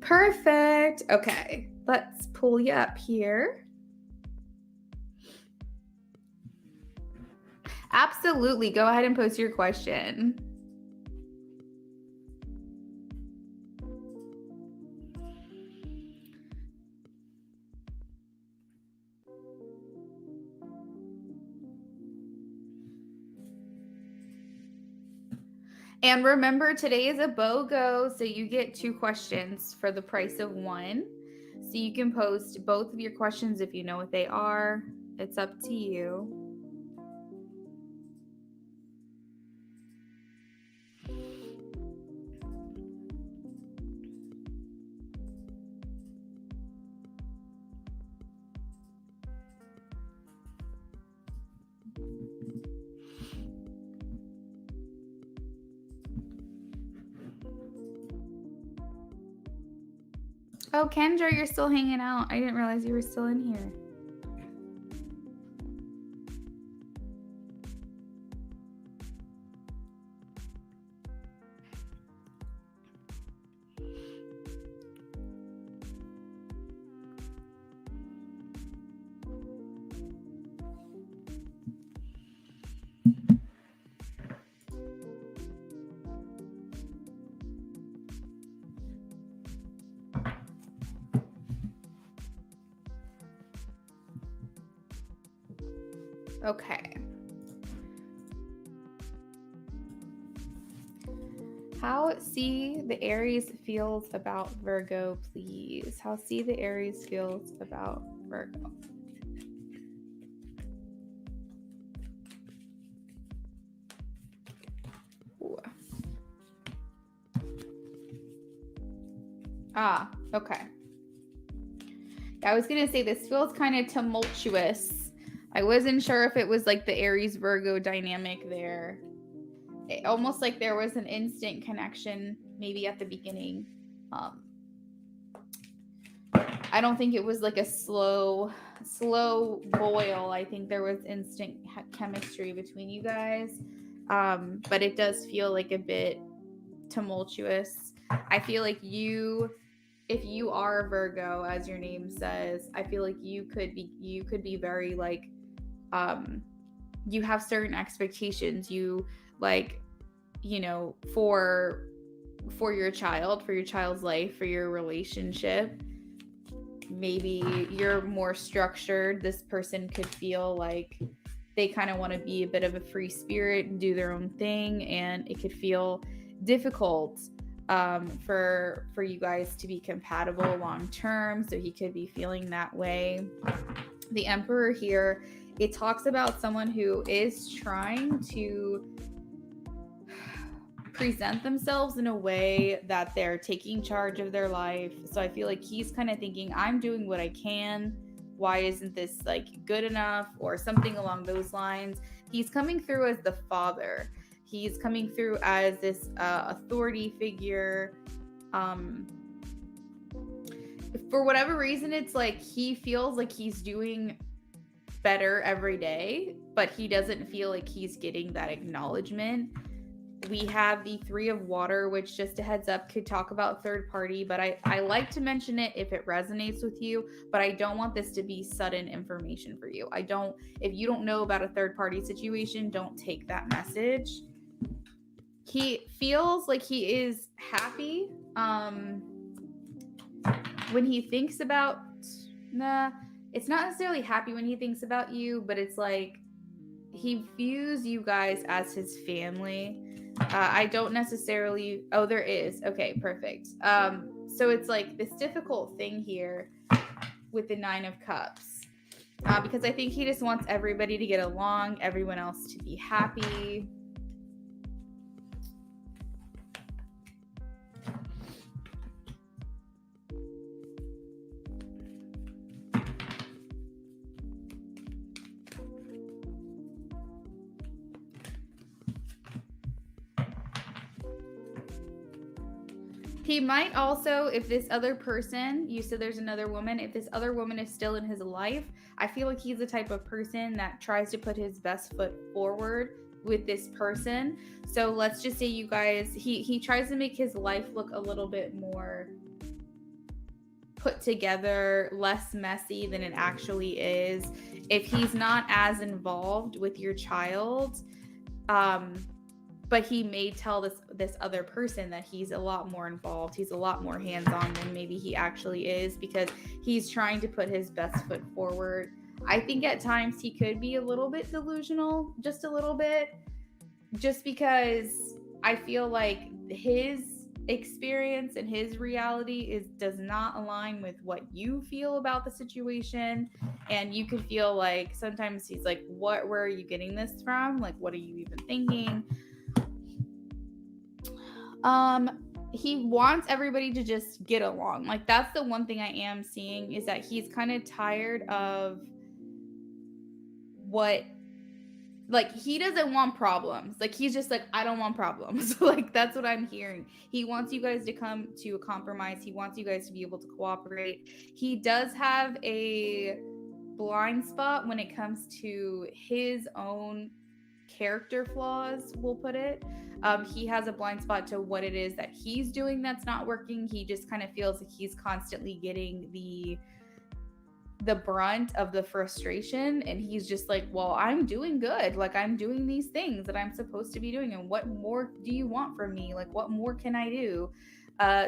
Perfect. Okay, let's pull you up here. Absolutely. Go ahead and post your question. And remember, today is a BOGO, so you get 2 questions for the price of 1. So you can post both of your questions if you know what they are. It's up to you. Oh, Kendra, you're still hanging out. I didn't realize you were still in here. Okay. How see the Aries feels about Virgo, please? How see the Aries feels about Virgo? Ooh. Ah, okay. I was going to say this feels kind of tumultuous. I wasn't sure if it was like the Aries Virgo dynamic there. It, almost like there was an instant connection maybe at the beginning. I don't think it was like a slow boil. I think there was instant chemistry between you guys. But it does feel like a bit tumultuous. I feel like if you are Virgo, as your name says, I feel like you could be very like, you have certain expectations. You like, you know, for your child, for your child's life, for your relationship. Maybe you're more structured. This person could feel like they kind of want to be a bit of a free spirit and do their own thing, and it could feel difficult for you guys to be compatible long term. So he could be feeling that way. The Emperor here, it talks about someone who is trying to present themselves in a way that they're taking charge of their life. So I feel like he's kind of thinking, I'm doing what I can. why isn't this like good enough, or something along those lines. He's coming through as the father. He's coming through as this authority figure. For whatever reason, it's like he feels like he's doing better every day, but he doesn't feel like he's getting that acknowledgement. We have the Three of Water, which, just a heads up, could talk about third party, but I like to mention it if it resonates with you, but I don't want this to be sudden information for you. If you don't know about a third party situation, don't take that message. He feels like he is happy when he thinks about, it's not necessarily happy when he thinks about you, but it's like he views you guys as his family. I don't necessarily, oh, there is. Okay, perfect. So it's like this difficult thing here with the Nine of Cups. Because I think he just wants everybody to get along, everyone else to be happy. He might also, if this other person, you said there's another woman, if this other woman is still in his life, I feel like he's the type of person that tries to put his best foot forward with this person. So let's just say you guys, he tries to make his life look a little bit more put together, less messy than it actually is. If he's not as involved with your child, but he may tell this other person that he's a lot more involved, he's a lot more hands-on than maybe he actually is, because he's trying to put his best foot forward. I think at times he could be a little bit delusional, just a little bit, just because I feel like his experience and his reality does not align with what you feel about the situation. And you could feel like sometimes he's like, where are you getting this from? Like, what are you even thinking? He wants everybody to just get along. Like, that's the one thing I am seeing, is that he's kind of tired of like, he doesn't want problems. Like, he's just like, I don't want problems. Like, that's what I'm hearing. He wants you guys to come to a compromise. He wants you guys to be able to cooperate. He does have a blind spot when it comes to his own character flaws, we'll put it. He has a blind spot to what it is that he's doing that's not working. He just kind of feels like he's constantly getting the brunt of the frustration, and he's just like, well, I'm doing good, like I'm doing these things that I'm supposed to be doing, and what more do you want from me? Like, what more can I do?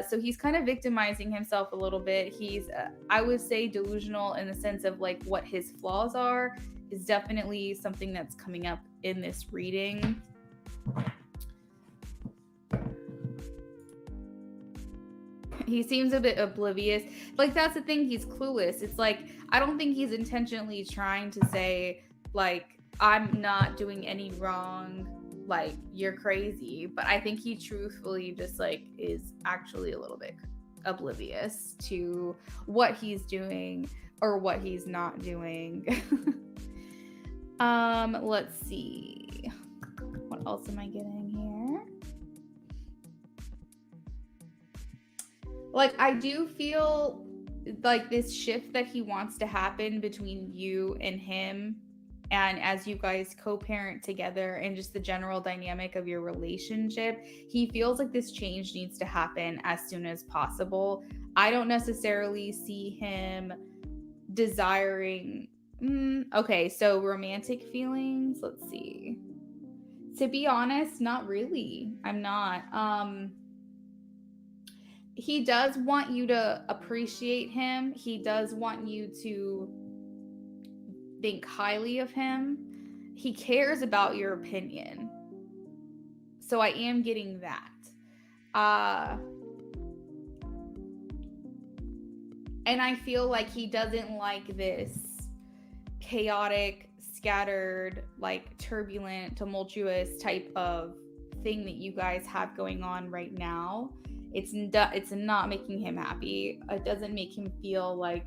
So he's kind of victimizing himself a little bit. He's I would say delusional in the sense of like what his flaws are is definitely something that's coming up in this reading. He seems a bit oblivious. Like, that's the thing, he's clueless. It's like, I don't think he's intentionally trying to say, like, I'm not doing any wrong, like, you're crazy. But I think he truthfully just, like, is actually a little bit oblivious to what he's doing or what he's not doing. Let's see. What else am I getting here? Like, I do feel like this shift that he wants to happen between you and him, and as you guys co-parent together and just the general dynamic of your relationship, he feels like this change needs to happen as soon as possible. I don't necessarily see him desiring, okay, so romantic feelings, let's see. To be honest, not really. I'm not. He does want you to appreciate him. He does want you to think highly of him. He cares about your opinion. So I am getting that. And I feel like he doesn't like this chaotic, scattered, like turbulent, tumultuous type of thing that you guys have going on right now. It's not making him happy. It doesn't make him feel like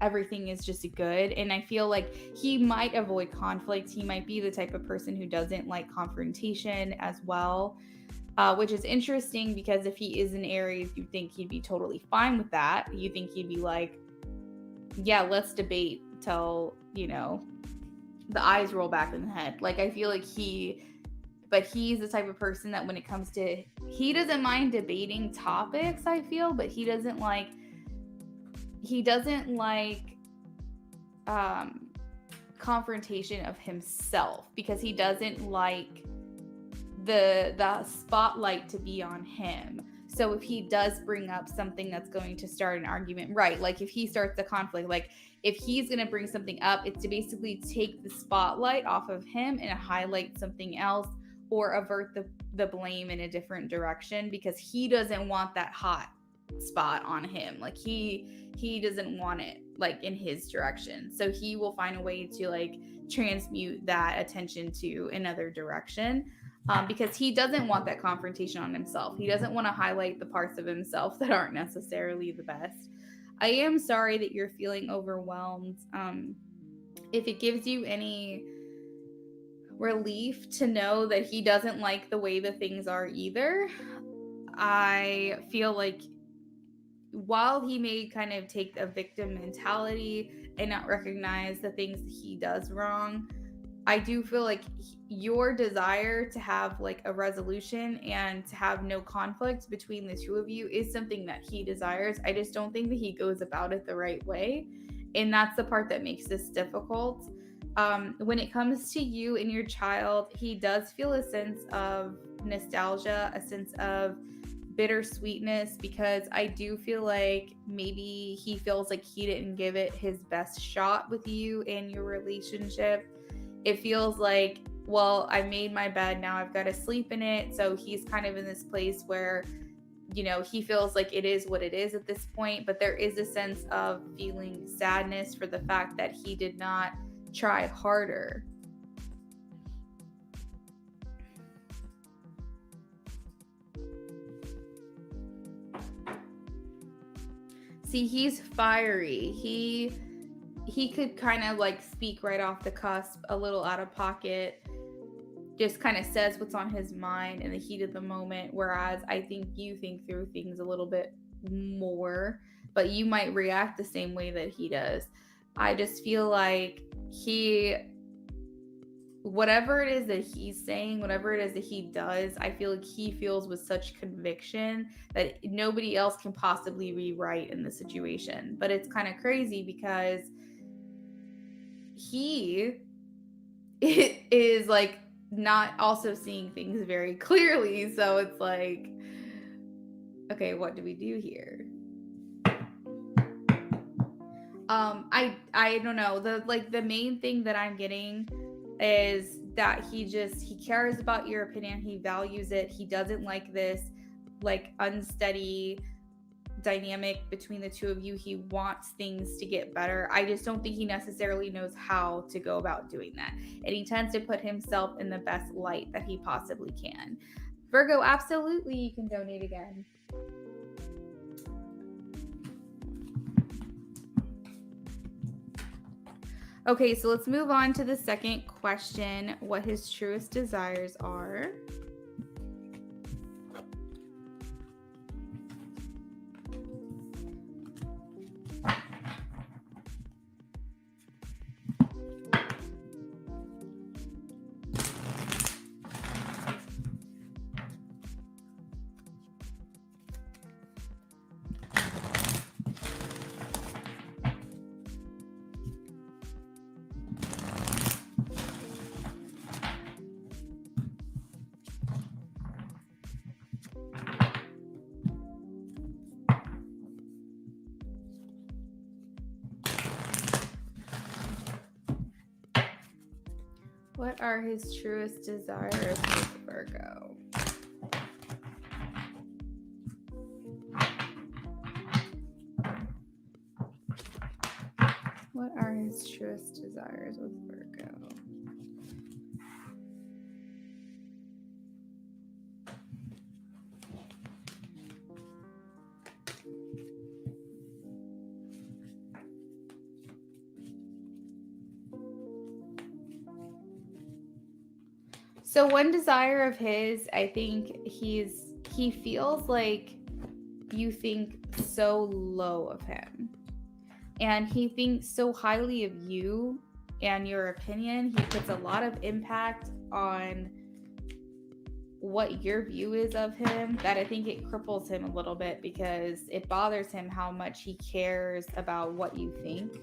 everything is just good. And I feel like he might avoid conflict. He might be the type of person who doesn't like confrontation as well, which is interesting because if he is in Aries, you think he'd be totally fine with that. You think he'd be like, yeah, let's debate till, the eyes roll back in the head. Like, I feel like but he's the type of person that when it comes to, he doesn't mind debating topics, I feel, but he doesn't like confrontation of himself, because he doesn't like the spotlight to be on him. So if he does bring up something that's going to start an argument, right? Like if he starts the conflict, like if he's going to bring something up, it's to basically take the spotlight off of him and highlight something else, or avert the blame in a different direction, because he doesn't want that hot spot on him. Like he doesn't want it like in his direction. So he will find a way to like transmute that attention to another direction. Because he doesn't want that confrontation on himself. He doesn't want to highlight the parts of himself that aren't necessarily the best. I am sorry that you're feeling overwhelmed. If it gives you any relief to know that he doesn't like the way the things are either, I feel like while he may kind of take a victim mentality and not recognize the things that he does wrong, I do feel like your desire to have like a resolution and to have no conflict between the two of you is something that he desires. I just don't think that he goes about it the right way. And that's the part that makes this difficult. When it comes to you and your child, he does feel a sense of nostalgia, a sense of bittersweetness, because I do feel like maybe he feels like he didn't give it his best shot with you and your relationship. It feels like, well, I made my bed, now I've got to sleep in it. So he's kind of in this place where, he feels like it is what it is at this point, but there is a sense of feeling sadness for the fact that he did not try harder. See, he's fiery. He could kind of like speak right off the cusp, a little out of pocket, just kind of says what's on his mind in the heat of the moment. Whereas I think you think through things a little bit more, but you might react the same way that he does. I just feel like whatever it is that he's saying, whatever it is that he does, I feel like he feels with such conviction that nobody else can possibly rewrite in the situation. But it's kind of crazy because he is like not also seeing things very clearly. So it's like, okay, what do we do here? I don't know. The main thing that I'm getting is that he cares about your opinion. He values it. He doesn't like this like unsteady dynamic between the two of you. He wants things to get better. I just don't think he necessarily knows how to go about doing that. And he tends to put himself in the best light that he possibly can. Virgo, absolutely, you can donate again. Okay, so let's move on to the second question, what his truest desires are. What are his truest desires with Virgo? What are his truest desires with Virgo? So one desire of his, I think he feels like you think so low of him. And he thinks so highly of you and your opinion. He puts a lot of impact on what your view is of him, that I think it cripples him a little bit because it bothers him how much he cares about what you think.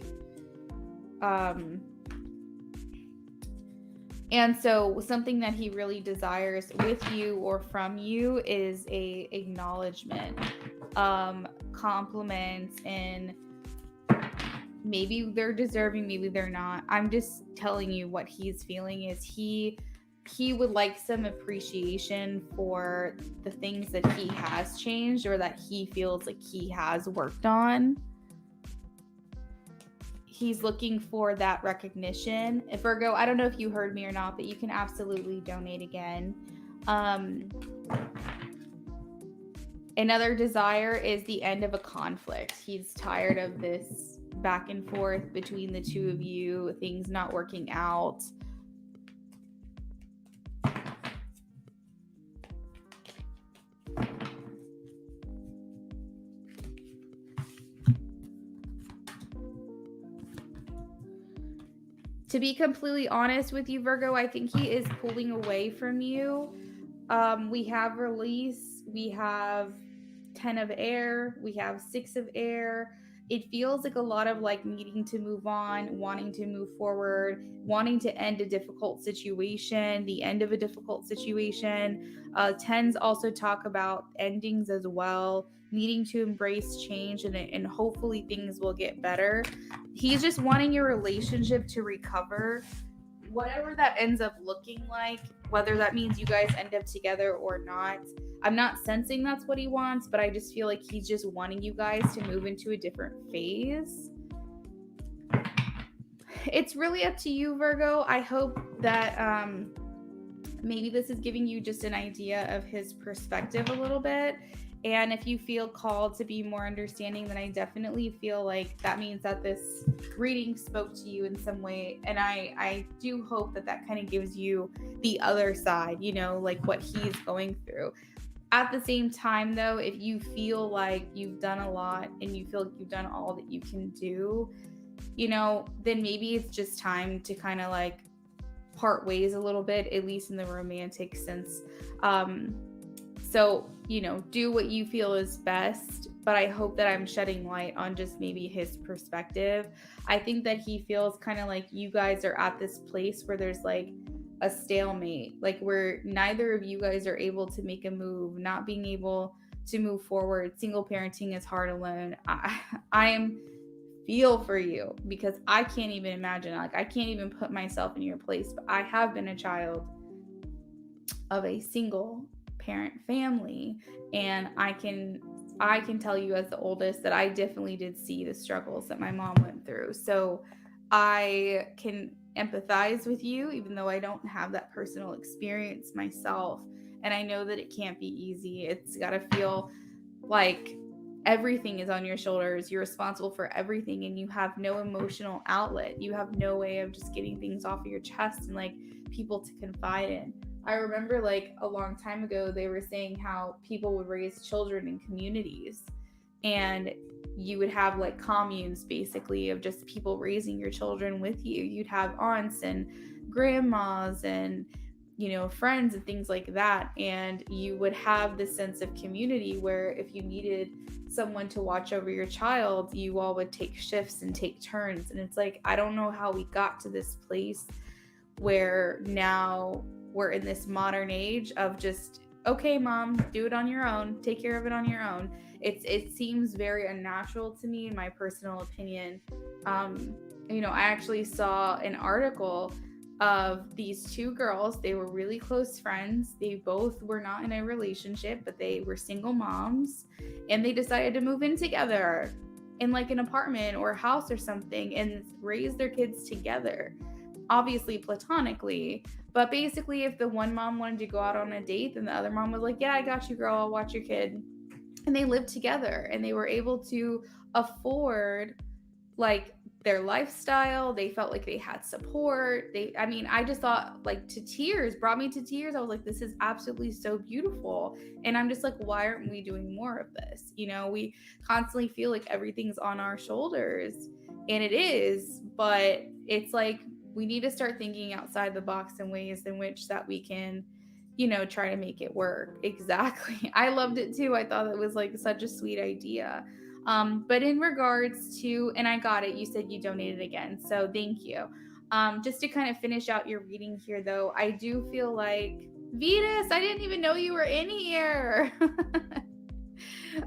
And so something that he really desires with you or from you is a acknowledgement, compliments, and maybe they're deserving, maybe they're not. I'm just telling you what he's feeling is he would like some appreciation for the things that he has changed or that he feels like he has worked on. He's looking for that recognition. Virgo, I don't know if you heard me or not, but you can absolutely donate again. Another desire is the end of a conflict. He's tired of this back and forth between the two of you, things not working out. To be completely honest with you, Virgo, I think he is pulling away from you. We have release, we have 10 of air, we have 6 of air. It feels like a lot of like needing to move on, wanting to move forward, wanting to end a difficult situation, the end of a difficult situation. 10s also talk about endings as well, needing to embrace change, and hopefully things will get better. He's just wanting your relationship to recover, whatever that ends up looking like, whether that means you guys end up together or not. I'm not sensing that's what he wants, but I just feel like he's just wanting you guys to move into a different phase. It's really up to you, Virgo. I hope that maybe this is giving you just an idea of his perspective a little bit. And if you feel called to be more understanding, then I definitely feel like that means that this reading spoke to you in some way. And I do hope that that kind of gives you the other side, you know, like what he's going through. At the same time, though, if you feel like you've done a lot and you feel like you've done all that you can do, you know, then maybe it's just time to kind of like part ways a little bit, at least in the romantic sense. So, you know, do what you feel is best, but I hope that I'm shedding light on just maybe his perspective. I think that he feels kind of like you guys are at this place where there's like a stalemate, like where neither of you guys are able to make a move, not being able to move forward. Single parenting is hard alone. I am feel for you because I can't even imagine, like I can't even put myself in your place, but I have been a child of a single parent family, and I can tell you as the oldest that I definitely did see the struggles that my mom went through. So I can empathize with you even though I don't have that personal experience myself, and I know that it can't be easy. It's got to feel like everything is on your shoulders. You're responsible for everything and you have no emotional outlet. You have no way of just getting things off of your chest and like people to confide in. I remember like a long time ago, they were saying how people would raise children in communities and you would have like communes basically of just people raising your children with you. You'd have aunts and grandmas and, you know, friends and things like that. And you would have this sense of community where if you needed someone to watch over your child, you all would take shifts and take turns. And it's like, I don't know how we got to this place where now we're in this modern age of just, okay, mom, do it on your own, take care of it on your own. It seems very unnatural to me, in my personal opinion. You know, I actually saw an article of these two girls. They were really close friends. They both were not in a relationship, but they were single moms, and they decided to move in together in like an apartment or a house or something and raise their kids together, obviously platonically. But basically, if the one mom wanted to go out on a date, then the other mom was like, yeah, I got you, girl, I'll watch your kid. And they lived together and they were able to afford like their lifestyle. They felt like they had support. I just thought, like, to tears, brought me to tears. I was like, this is absolutely so beautiful. And I'm just like, why aren't we doing more of this? We constantly feel like everything's on our shoulders, and it is, but it's like, we need to start thinking outside the box in ways in which that we can, try to make it work. Exactly. I loved it too. I thought it was like such a sweet idea. But in regards to, and I got it, you said you donated again, so thank you. Just to kind of finish out your reading here, though, I do feel like, Vetus, I didn't even know you were in here.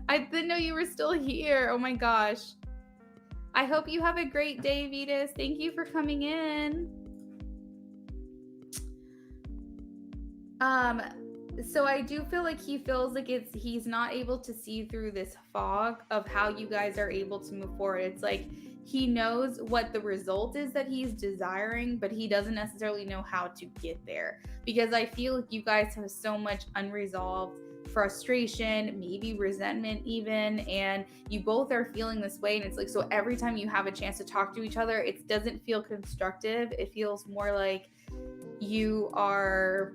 I didn't know you were still here. Oh my gosh. I hope you have a great day, Vetus. Thank you for coming in. So I do feel like he feels like he's not able to see through this fog of how you guys are able to move forward. It's like he knows what the result is that he's desiring, but he doesn't necessarily know how to get there, because I feel like you guys have so much unresolved frustration, maybe resentment even, and you both are feeling this way. And it's like, so every time you have a chance to talk to each other, it doesn't feel constructive. It feels more like you are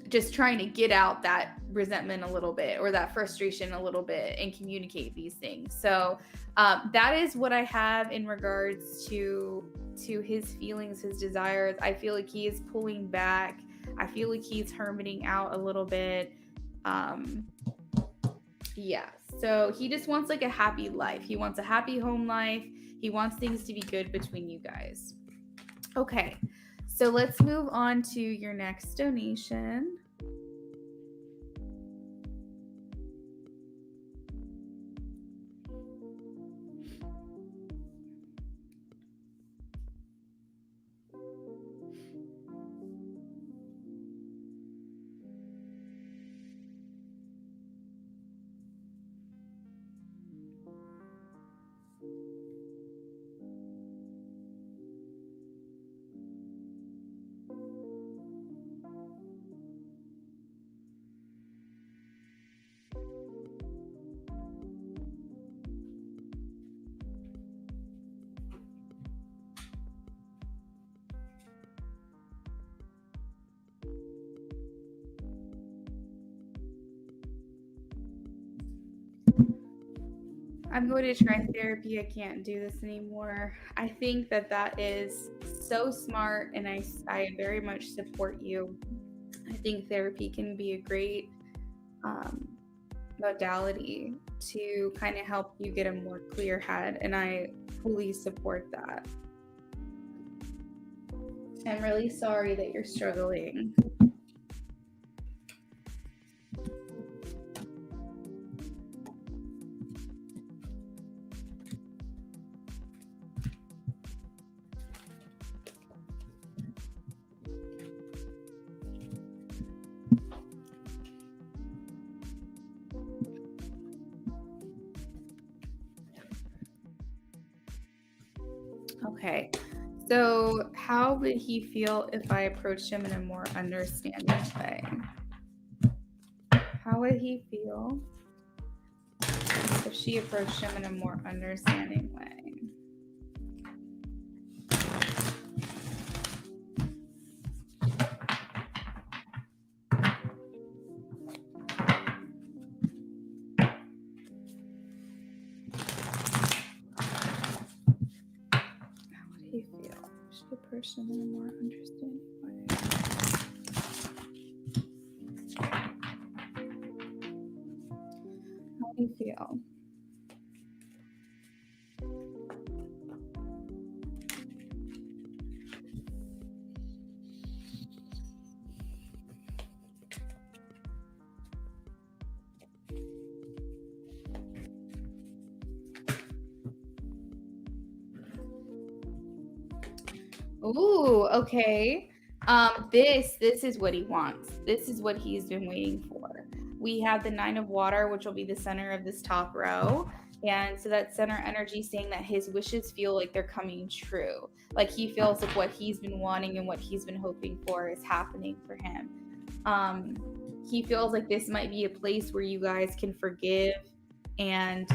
just trying to get out that resentment a little bit, or that frustration a little bit, and communicate these things. So that is what I have in regards to his feelings, his desires. I feel like he is pulling back. I feel like he's hermiting out a little bit. Yeah. So he just wants like a happy life. He wants a happy home life. He wants things to be good between you guys. Okay. So let's move on to your next donation. I'm going to try therapy. I can't do this anymore. I think that is so smart, and I very much support you. I think therapy can be a great modality to kind of help you get a more clear head, and I fully support that. I'm really sorry that you're struggling. Okay, so how would he feel if I approached him in a more understanding way? How would he feel if she approached him in a more understanding way? Person in a more understanding way. How do you feel? Ooh, okay. This is what he wants. This is what he's been waiting for. We have the 9 of water, which will be the center of this top row. And so that center energy saying that his wishes feel like they're coming true. Like he feels like what he's been wanting and what he's been hoping for is happening for him. He feels like this might be a place where you guys can forgive and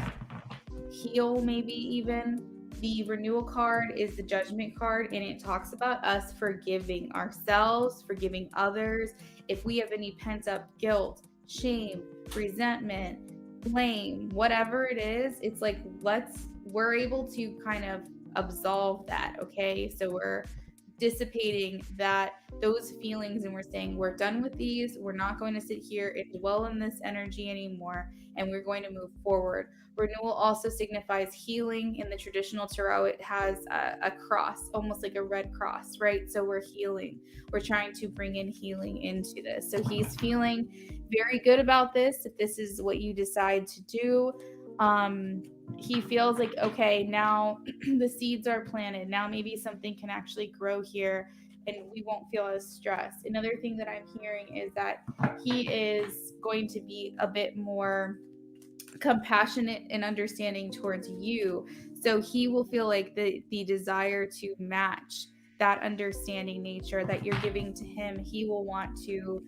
heal, maybe even. The renewal card is the judgment card, and it talks about us forgiving ourselves, forgiving others. If we have any pent up guilt, shame, resentment, blame, whatever it is, it's like, we're able to kind of absolve that. Okay. So we're dissipating those feelings, and we're saying we're done with these. We're not going to sit here and dwell in this energy anymore, and we're going to move forward. Renewal also signifies healing. In the traditional tarot, it has a cross, almost like a red cross, right? So we're healing. We're trying to bring in healing into this. So he's feeling very good about this. If this is what you decide to do, he feels like, okay, now the seeds are planted. Now maybe something can actually grow here, and we won't feel as stressed. Another thing that I'm hearing is that he is going to be a bit more compassionate and understanding towards you. So he will feel like the desire to match that understanding nature that you're giving to him. He will want to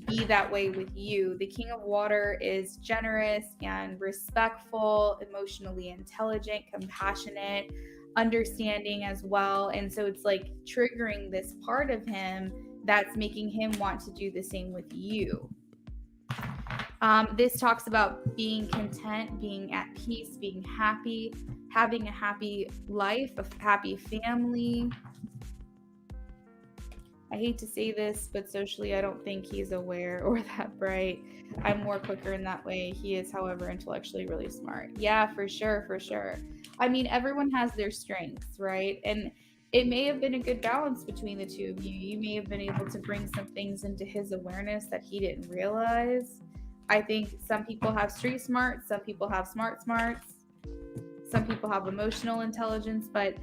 be that way with you. The King of Water is generous and respectful, emotionally intelligent, compassionate, understanding as well. And so it's like triggering this part of him that's making him want to do the same with you. This talks about being content, being at peace, being happy, having a happy life, a happy family. I hate to say this, but socially, I don't think he's aware or that bright. I'm more quicker in that way. He is, however, intellectually really smart. Yeah, for sure, for sure. I mean, everyone has their strengths, right? And it may have been a good balance between the two of you. You may have been able to bring some things into his awareness that he didn't realize. I think some people have street smarts, some people have smart smarts, some people have emotional intelligence, but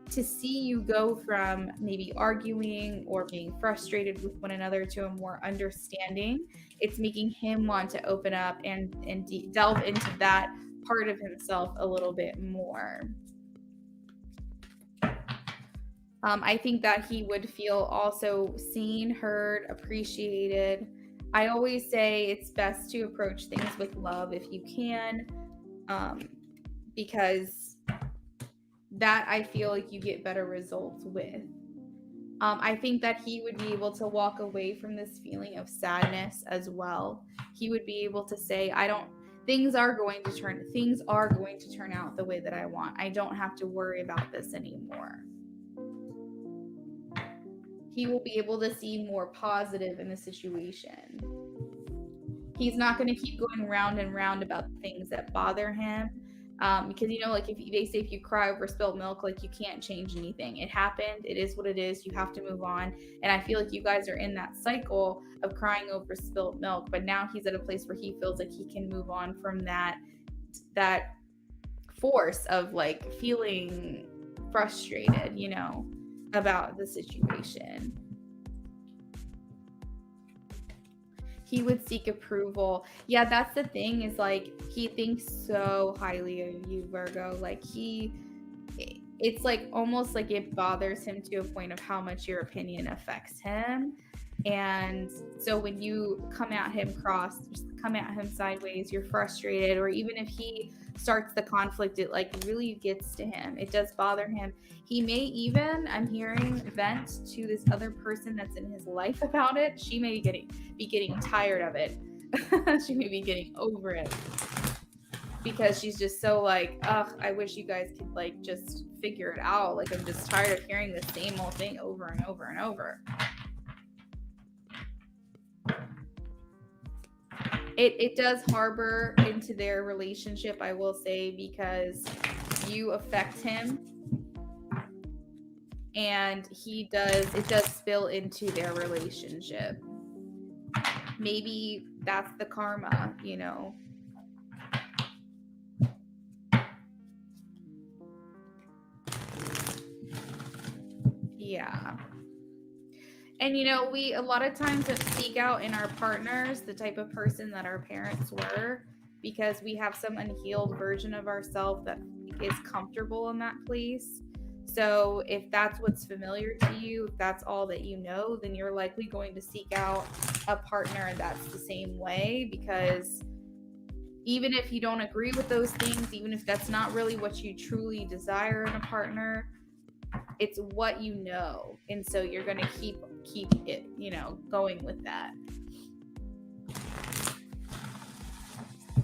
to see you go from maybe arguing or being frustrated with one another to a more understanding, it's making him want to open up and delve into that part of himself a little bit more. I think that he would feel also seen, heard, appreciated. I always say it's best to approach things with love if you can, because that I feel like you get better results with. I think that he would be able to walk away from this feeling of sadness as well. He would be able to say, things are going to turn out the way that I want. I don't have to worry about this anymore. He will be able to see more positive in the situation. He's not going to keep going round and round about things that bother him. Because like if they say if you cry over spilled milk, like you can't change anything. It happened. It is what it is. You have to move on. And I feel like you guys are in that cycle of crying over spilled milk. But now he's at a place where he feels like he can move on from that force of like feeling frustrated, about the situation. He would seek approval. Yeah, that's the thing, is like he thinks so highly of you, Virgo. Like it's like almost like it bothers him to a point of how much your opinion affects him. And so when you come at him sideways, you're frustrated, or even if he starts the conflict, it like really gets to him. It does bother him. He may even, I'm hearing, vent to this other person that's in his life about it. She may be getting tired of it. She may be getting over it because she's just so like, ugh, I wish you guys could like just figure it out. Like, I'm just tired of hearing the same old thing over and over and over. It does harbor into their relationship, I will say, because you affect him, and it does spill into their relationship. Maybe that's the karma, Yeah. And we a lot of times seek out in our partners the type of person that our parents were, because we have some unhealed version of ourselves that is comfortable in that place. So if that's what's familiar to you, if that's all that you know, then you're likely going to seek out a partner that's the same way, because even if you don't agree with those things, even if that's not really what you truly desire in a partner, it's what you know. And so you're going to keep it, going with that.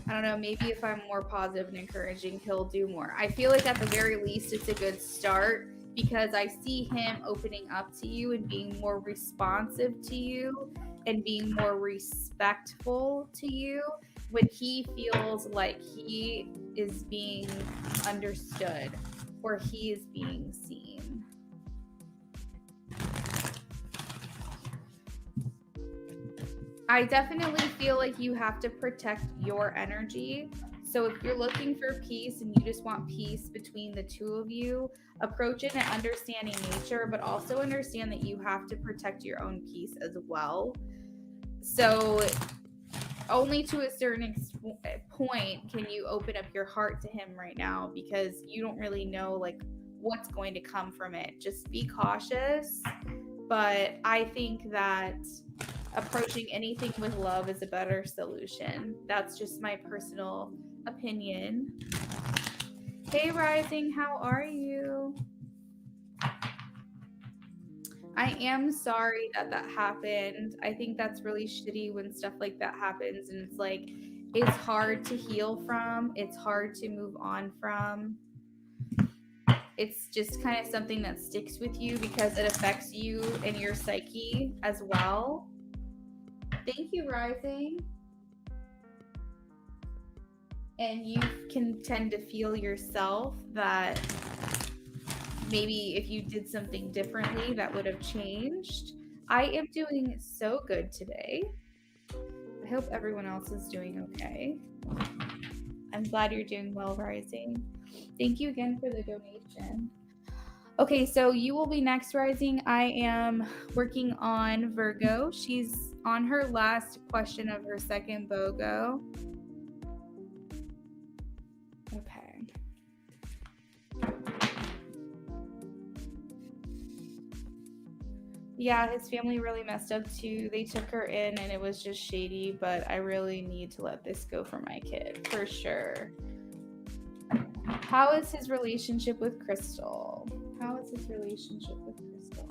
I don't know, maybe if I'm more positive and encouraging, he'll do more. I feel like at the very least it's a good start, because I see him opening up to you and being more responsive to you and being more respectful to you when he feels like he is being understood or he is being seen. I definitely feel like you have to protect your energy. So if you're looking for peace and you just want peace between the two of you, approach it in understanding nature, but also understand that you have to protect your own peace as well. So only to a certain point can you open up your heart to him right now, because you don't really know like what's going to come from it. Just be cautious. But I think that approaching anything with love is a better solution. That's just my personal opinion. Hey Rising, how are you? I am sorry that happened. I think that's really shitty when stuff like that happens, and it's like it's hard to heal from, it's hard to move on from. It's just kind of something that sticks with you because it affects you and your psyche as well. Thank you, Rising. And you can tend to feel yourself that maybe if you did something differently, that would have changed. I am doing so good today. I hope everyone else is doing okay. I'm glad you're doing well, Rising. Thank you again for the donation. Okay, so you will be next, Rising. I am working on Virgo. She's on her last question of her second BOGO. Okay. Yeah, his family really messed up too. They took her in and it was just shady, but I really need to let this go for my kid, for sure. How is his relationship with Crystal? How is his relationship with Crystal?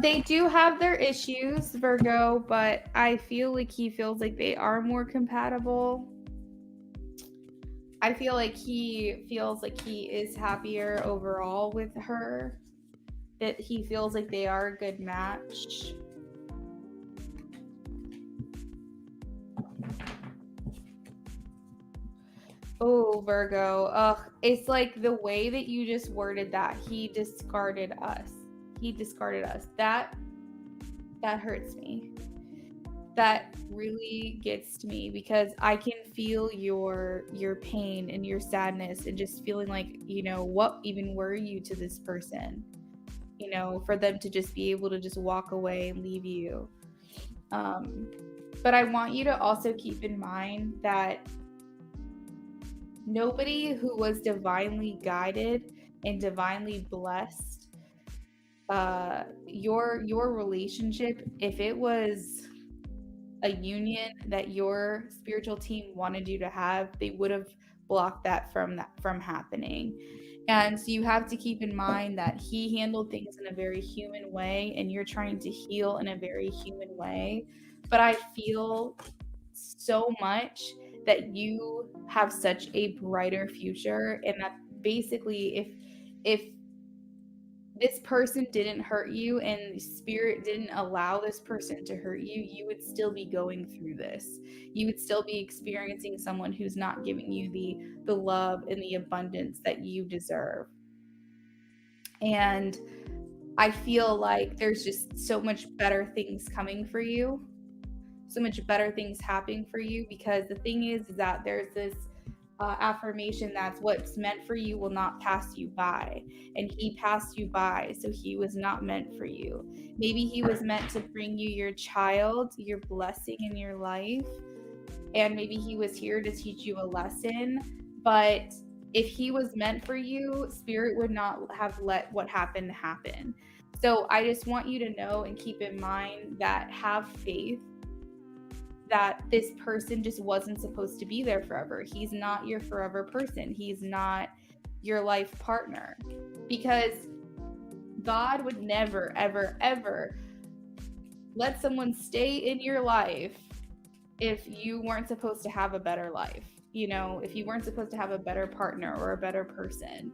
They do have their issues, Virgo, but I feel like he feels like they are more compatible. I feel like he feels like he is happier overall with her. That he feels like they are a good match. Oh, Virgo. Ugh, it's like the way that you just worded that. He discarded us. He discarded us. That hurts me. That really gets to me because I can feel your pain and your sadness and just feeling like, what even were you to this person? For them to just be able to just walk away and leave you. But I want you to also keep in mind that nobody who was divinely guided and divinely blessed, your relationship, if it was a union that your spiritual team wanted you to have, they would have blocked that from happening. And so you have to keep in mind that he handled things in a very human way and you're trying to heal in a very human way. But I feel so much that you have such a brighter future, and that basically if this person didn't hurt you and spirit didn't allow this person to hurt you, you would still be going through this. You would still be experiencing someone who's not giving you the love and the abundance that you deserve. And I feel like there's just so much better things coming for you, so much better things happening for you, because the thing is that there's this affirmation that's what's meant for you will not pass you by. And he passed you by, so he was not meant for you. Maybe he was meant to bring you your child, your blessing in your life, and maybe he was here to teach you a lesson. But if he was meant for you, spirit would not have let what happened happen. So I just want you to know and keep in mind that have faith that this person just wasn't supposed to be there forever. He's not your forever person. He's not your life partner, because God would never, ever, ever let someone stay in your life if you weren't supposed to have a better life. You know, if you weren't supposed to have a better partner or a better person.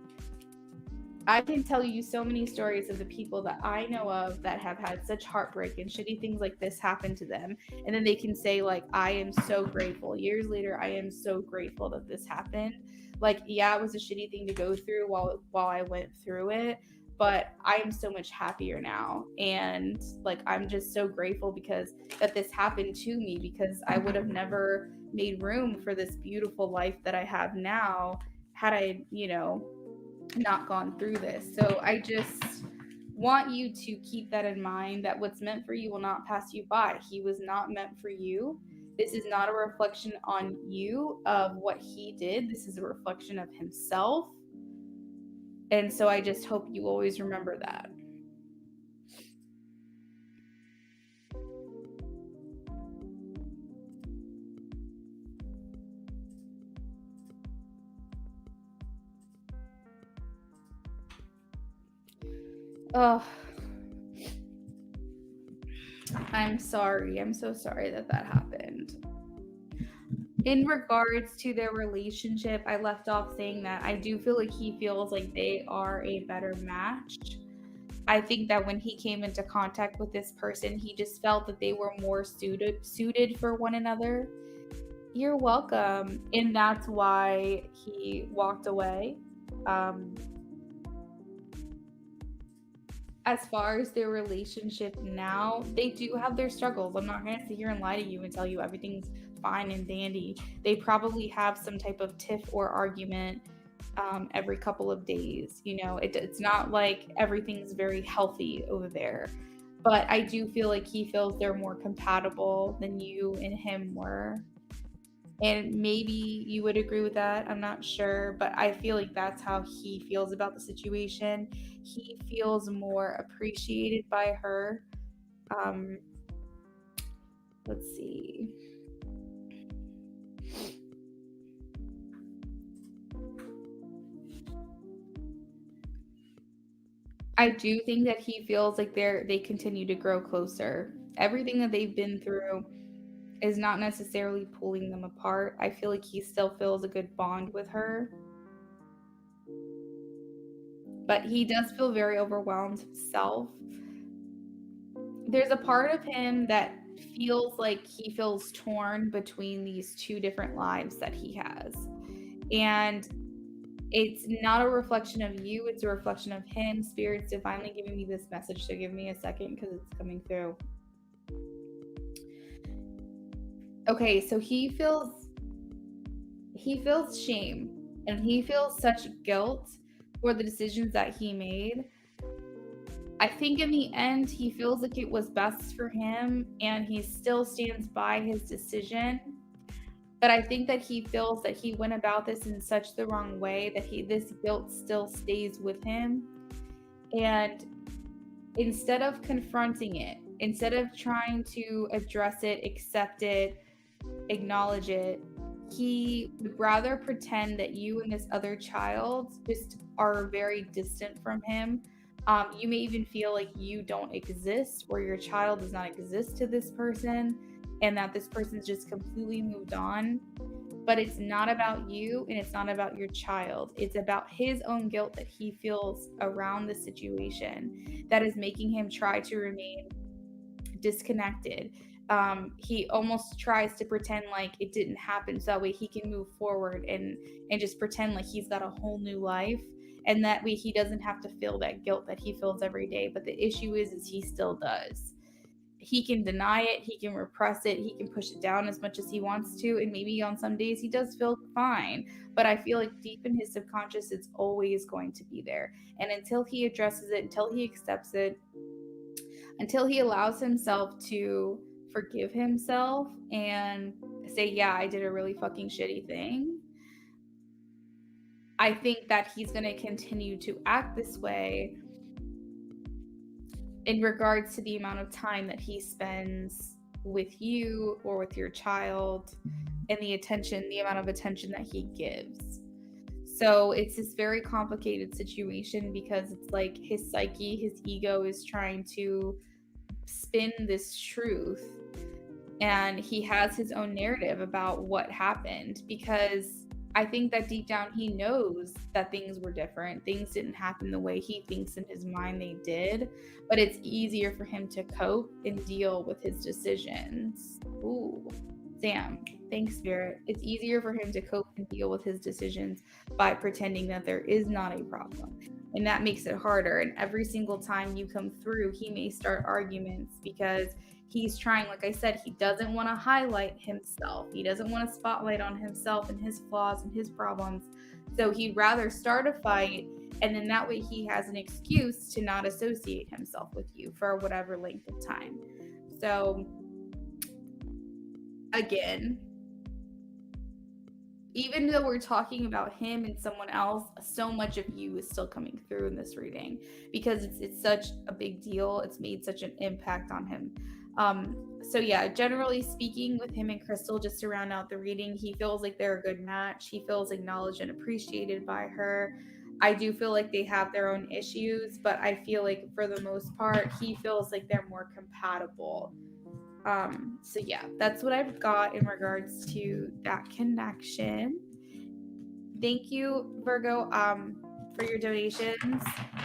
I can tell you so many stories of the people that I know of that have had such heartbreak and shitty things like this happen to them. And then they can say, like, I am so grateful. Years later, I am so grateful that this happened. Like, yeah, it was a shitty thing to go through while I went through it, but I am so much happier now. And like, I'm just so grateful because that this happened to me, because I would have never made room for this beautiful life that I have now had I, not gone through this. So I just want you to keep that in mind, that what's meant for you will not pass you by. He was not meant for you. This is not a reflection on you of what he did. This is a reflection of himself. And so I just hope you always remember that. Oh, I'm sorry. I'm so sorry that happened. In regards to their relationship, I left off saying that I do feel like he feels like they are a better match. I think that when he came into contact with this person, he just felt that they were more suited for one another. You're welcome. And that's why he walked away. As far as their relationship now, they do have their struggles. I'm not going to sit here and lie to you and tell you everything's fine and dandy. They probably have some type of tiff or argument every couple of days. It's not like everything's very healthy over there. But I do feel like he feels they're more compatible than you and him were. And maybe you would agree with that. I'm not sure, but I feel like that's how he feels about the situation. He feels more appreciated by her. Let's see. I do think that he feels like they continue to grow closer. Everything that they've been through is not necessarily pulling them apart. I feel like he still feels a good bond with her. But he does feel very overwhelmed himself. There's a part of him that feels like he feels torn between these two different lives that he has. And it's not a reflection of you, it's a reflection of him. Spirit's divinely giving me this message, so give me a second because it's coming through. Okay, so he feels shame and he feels such guilt for the decisions that he made. I think in the end, he feels like it was best for him and he still stands by his decision. But I think that he feels that he went about this in such the wrong way that this guilt still stays with him. And instead of confronting it, instead of trying to address it, accept it, acknowledge it, he would rather pretend that you and this other child just are very distant from him. You may even feel like you don't exist, or your child does not exist to this person, and that this person's just completely moved on. but it's not about you and it's not about your child. It's about his own guilt that he feels around the situation that is making him try to remain disconnected. He almost tries to pretend like it didn't happen so that way he can move forward and just pretend like he's got a whole new life, and that way he doesn't have to feel that guilt that he feels every day. But the issue is he still does. He can deny it, he can repress it, he can push it down as much as he wants to, and maybe on some days he does feel fine, but I feel like deep in his subconscious it's always going to be there. And until he addresses it, until he accepts it, until he allows himself to forgive himself and say, yeah, I did a really fucking shitty thing, I think that he's going to continue to act this way in regards to the amount of time that he spends with you or with your child, and the amount of attention that he gives. So it's this very complicated situation because it's like his psyche, his ego is trying to spin this truth, and he has his own narrative about what happened, because I think that deep down he knows that things were different. Things didn't happen the way he thinks in his mind they did, but it's easier for him to cope and deal with his decisions. Ooh, Sam, thanks, Spirit. It's easier for him to cope and deal with his decisions by pretending that there is not a problem. And that makes it harder. And every single time you come through, he may start arguments because he's trying, like I said, he doesn't want to highlight himself. He doesn't want to spotlight on himself and his flaws and his problems. So he'd rather start a fight, and then that way he has an excuse to not associate himself with you for whatever length of time. So again, even though we're talking about him and someone else, so much of you is still coming through in this reading because it's such a big deal. It's made such an impact on him. So yeah, generally speaking, with him and Crystal, just to round out the reading, he feels like they're a good match. He feels acknowledged and appreciated by her. I do feel like they have their own issues, but I feel like for the most part, he feels like they're more compatible. So yeah, that's what I've got in regards to that connection. Thank you, Virgo, for your donations.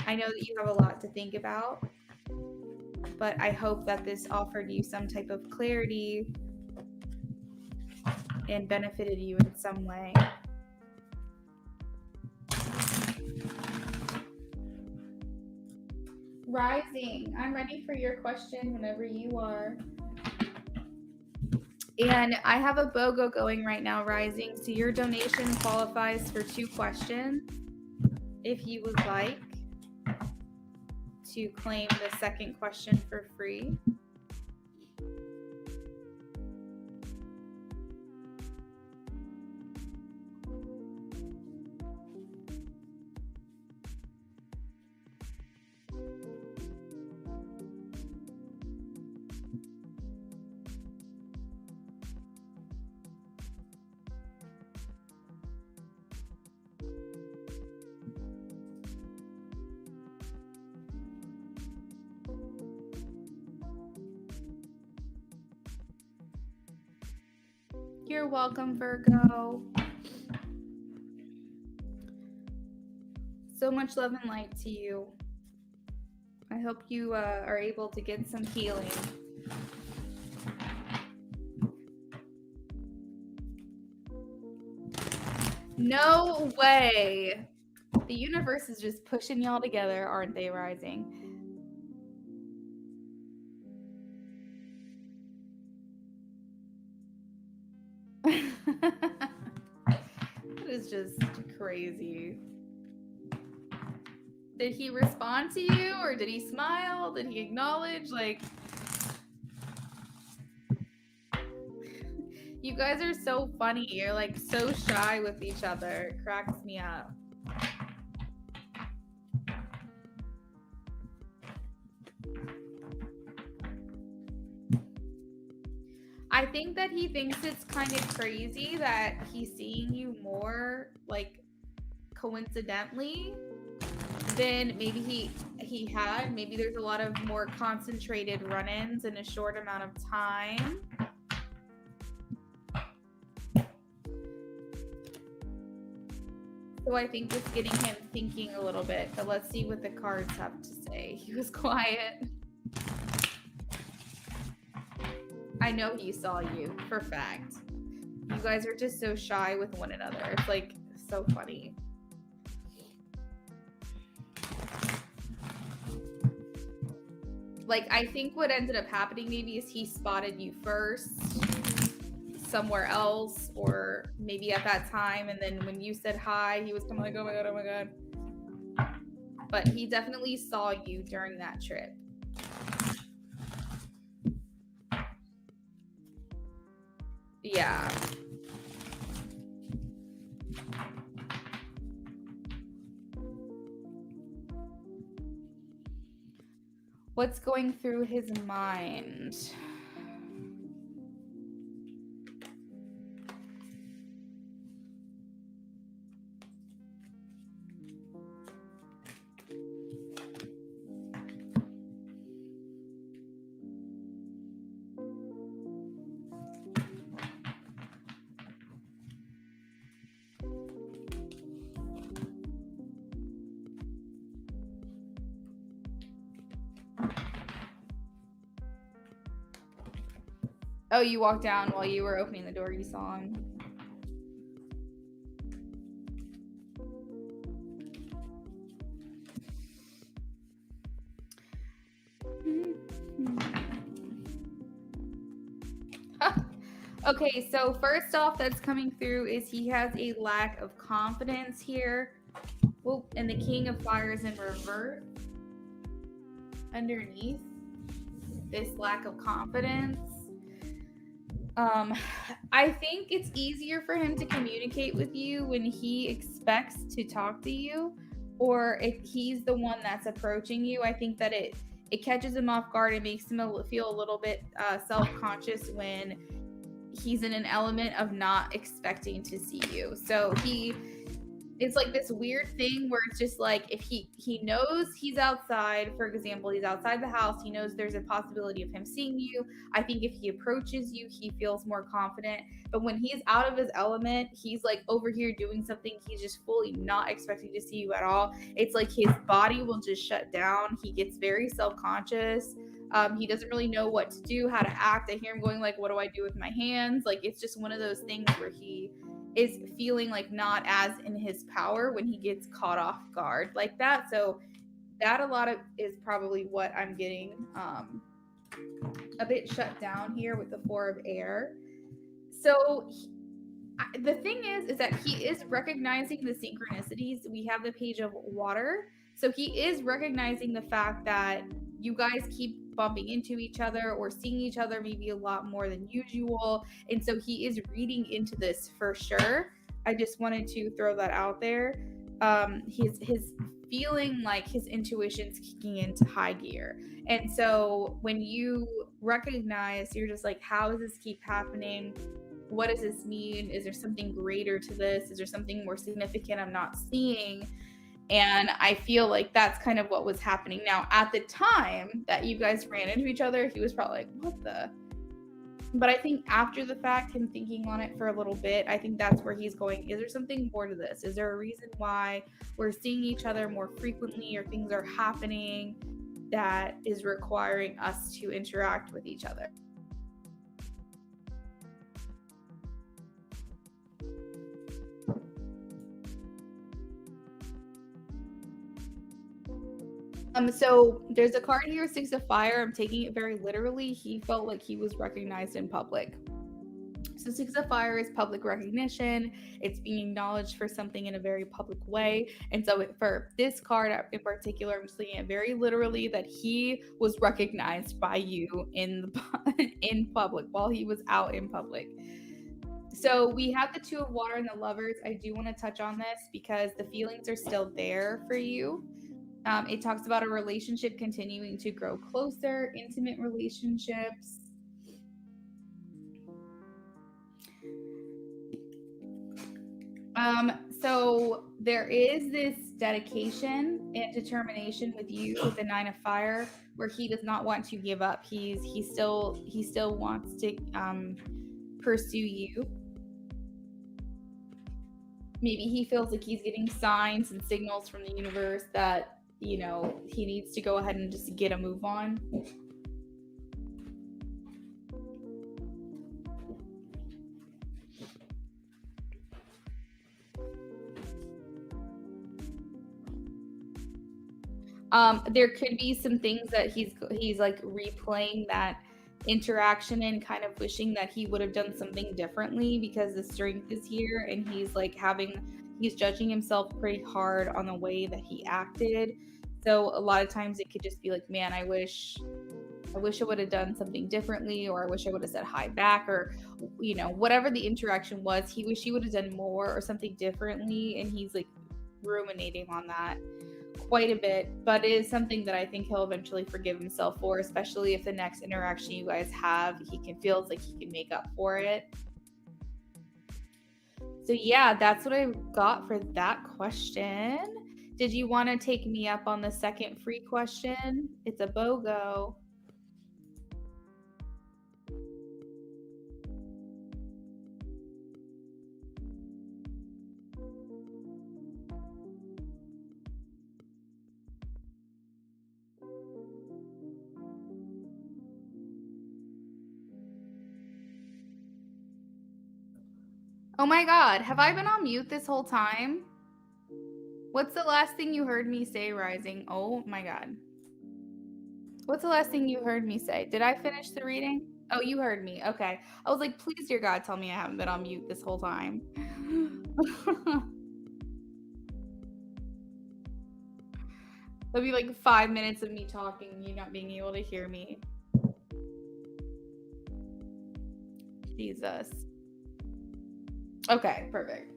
I know that you have a lot to think about, but I hope that this offered you some type of clarity and benefited you in some way. Rising, I'm ready for your question whenever you are. And I have a BOGO going right now, Rising. So your donation qualifies for 2 questions. If you would like to claim the second question for free. You're welcome, Virgo. So much love and light to you. I hope you are able to get some healing. No way. The universe is just pushing y'all together, aren't they, Rising? That is just crazy. Did he respond to you, or did he smile? Did he acknowledge? Like, you guys are so funny. You're like so shy with each other. It cracks me up. I think that he thinks it's kind of crazy that he's seeing you more like coincidentally than maybe he had. Maybe there's a lot of more concentrated run-ins in a short amount of time. So I think it's getting him thinking a little bit, but let's see what the cards have to say. He was quiet. I know he saw you, for fact. You guys are just so shy with one another. It's like so funny. Like, I think what ended up happening maybe is he spotted you first somewhere else, or maybe at that time, and then when you said hi, he was kind of like, oh my god, oh my god. But he definitely saw you during that trip. Yeah. What's going through his mind? Oh, you walked down while you were opening the door, you saw him. Okay, so first off that's coming through is he has a lack of confidence here. Oh, and the King of Fire is in reverse underneath this lack of confidence. I think it's easier for him to communicate with you when he expects to talk to you, or if he's the one that's approaching you. I think that it catches him off guard and makes him feel a little bit self-conscious when he's in an element of not expecting to see you. So it's like this weird thing where it's just like, if he knows he's outside, for example, he's outside the house, he knows there's a possibility of him seeing you. I think if he approaches you, he feels more confident. But when he's out of his element, he's like over here doing something he's just fully not expecting to see you at all. It's like his body will just shut down. He gets very self-conscious. He doesn't really know what to do, how to act. I hear him going like, what do I do with my hands? Like, it's just one of those things where he is feeling like not as in his power when he gets caught off guard like that. So that a lot of is probably what I'm getting a bit shut down here with the Four of Air. So the thing is that he is recognizing the synchronicities. We have the Page of Water. So he is recognizing the fact that you guys keep bumping into each other or seeing each other maybe a lot more than usual. And so he is reading into this for sure. I just wanted to throw that out there. His feeling like his intuition's kicking into high gear. And so when you recognize, you're just like, how does this keep happening? What does this mean? Is there something greater to this? Is there something more significant I'm not seeing? And I feel like that's kind of what was happening. Now, at the time that you guys ran into each other, he was probably like, what the? But I think after the fact, him thinking on it for a little bit, I think that's where he's going, is there something more to this? Is there a reason why we're seeing each other more frequently, or things are happening that is requiring us to interact with each other? So there's a card here, Six of Fire. I'm taking it very literally. He felt like he was recognized in public. So Six of Fire is public recognition. It's being acknowledged for something in a very public way. And so for this card in particular, I'm just taking it very literally that he was recognized by you in public, while he was out in public. So we have the Two of Water and the Lovers. I do want to touch on this because the feelings are still there for you. It talks about a relationship continuing to grow closer, intimate relationships. So there is this dedication and determination with you with the Nine of Fire, where he does not want to give up. He still wants to pursue you. maybe he feels like he's getting signs and signals from the universe that, you know, he needs to go ahead and just get a move on. There could be some things that he's like replaying that interaction and kind of wishing that he would have done something differently because the strength is here, and he's judging himself pretty hard on the way that he acted. So a lot of times it could just be like, man, I wish I would have done something differently, or I wish I would have said hi back, or, you know, whatever the interaction was, he wish he would have done more or something differently, and he's like ruminating on that quite a bit. But it is something that I think he'll eventually forgive himself for, especially if the next interaction you guys have, feels like he can make up for it. So yeah, that's what I got for that question. Did you want to take me up on the second free question? It's a BOGO. Oh my God, have I been on mute this whole time? What's the last thing you heard me say, Rising? Oh my God. What's the last thing you heard me say? Did I finish the reading? Oh, you heard me. Okay. I was like, please, dear God, tell me I haven't been on mute this whole time. It'll be like 5 minutes of me talking and you not being able to hear me. Jesus. Okay, perfect.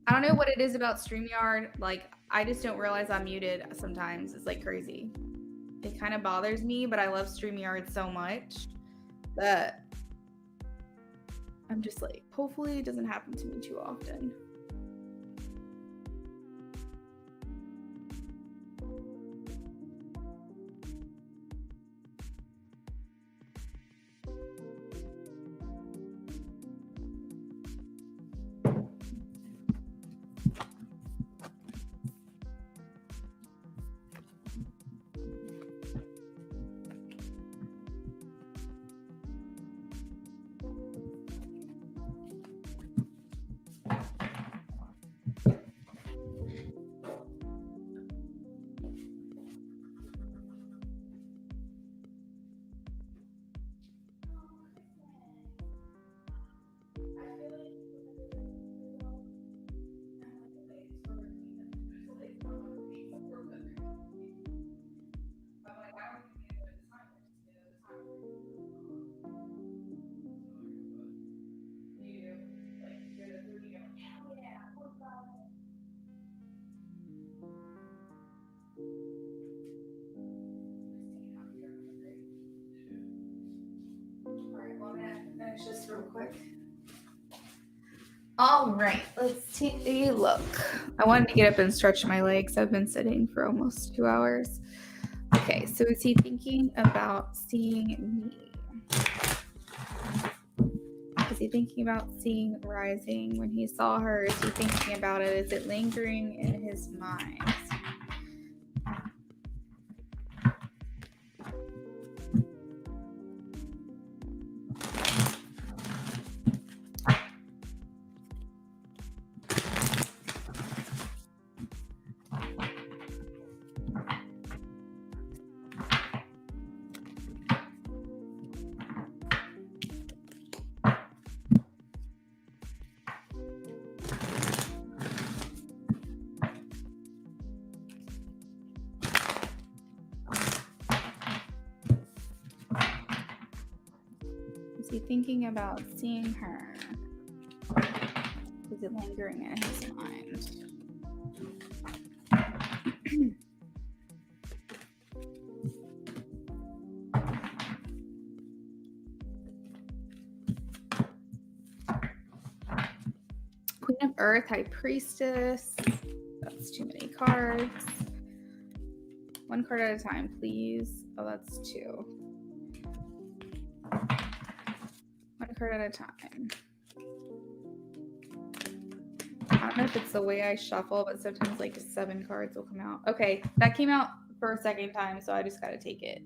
I don't know what it is about StreamYard. Like, I just don't realize I'm muted sometimes. It's like crazy. It kind of bothers me, but I love StreamYard so much that I'm just like, hopefully it doesn't happen to me too often. Finish this real quick. All right, let's take a look. I wanted to get up and stretch my legs. I've been sitting for almost 2 hours. Okay, so is he thinking about seeing me? Is he thinking about seeing Rising when he saw her? Is he thinking about it? Is it lingering in his mind? Is he thinking about seeing her? Is it lingering in his mind? Queen of Earth, High Priestess. That's too many cards. One card at a time, please. Oh, that's 2. One card at a time. I don't know if it's the way I shuffle, but sometimes like 7 cards will come out. Okay, that came out for a second time, so I just gotta take it.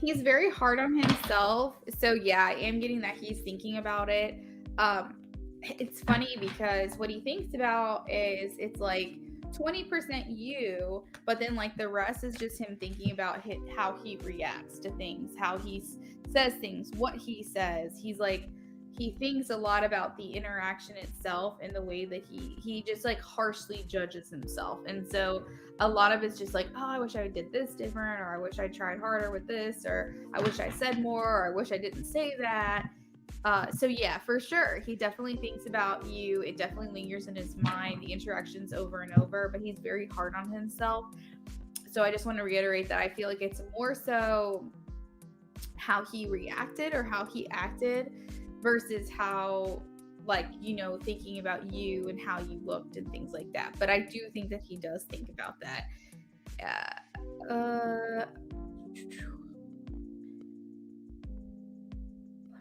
He's very hard on himself. So yeah, I am getting that he's thinking about it. It's funny because what he thinks about is it's like 20% you, but then like the rest is just him thinking about how he reacts to things, how he says things, what he says. He's like, he thinks a lot about the interaction itself and the way that he just like harshly judges himself. And so a lot of it's just like, oh, I wish I did this different, or I wish I tried harder with this, or I wish I said more, or I wish I didn't say that. So yeah, for sure, he definitely thinks about you. It definitely lingers in his mind, the interactions over and over, but he's very hard on himself. So I just want to reiterate that I feel like it's more so how he reacted or how he acted versus how, like, you know, thinking about you and how you looked and things like that. But I do think that he does think about that. Let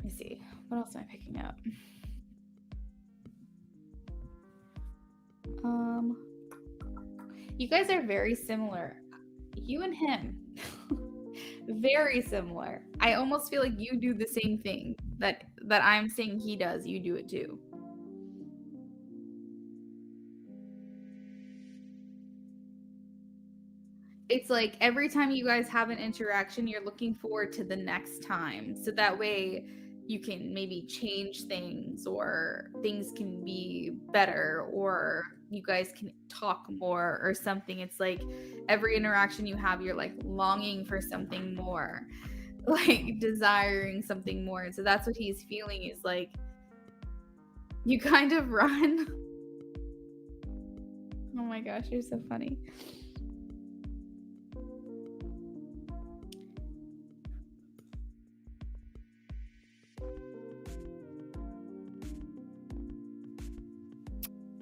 me see. What else am I picking up? You guys are very similar. You and him. Very similar. I almost feel like you do the same thing that I'm saying he does. You do it too. It's like every time you guys have an interaction, you're looking forward to the next time. So that way you can maybe change things, or things can be better, or you guys can talk more or something. It's like every interaction you have, you're like longing for something more, like desiring something more. And so that's what he's feeling, is like you kind of run. Oh my gosh, you're so funny.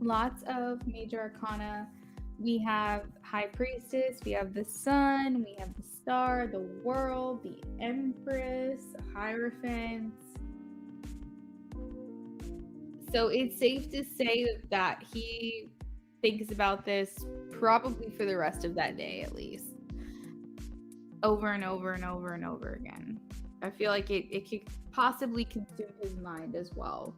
Lots of major arcana. We have High Priestess, we have the Sun, we have the Star, the World, the Empress, Hierophant. So it's safe to say that he thinks about this probably for the rest of that day, at least. Over and over and over and over again. I feel like it could possibly consume his mind as well.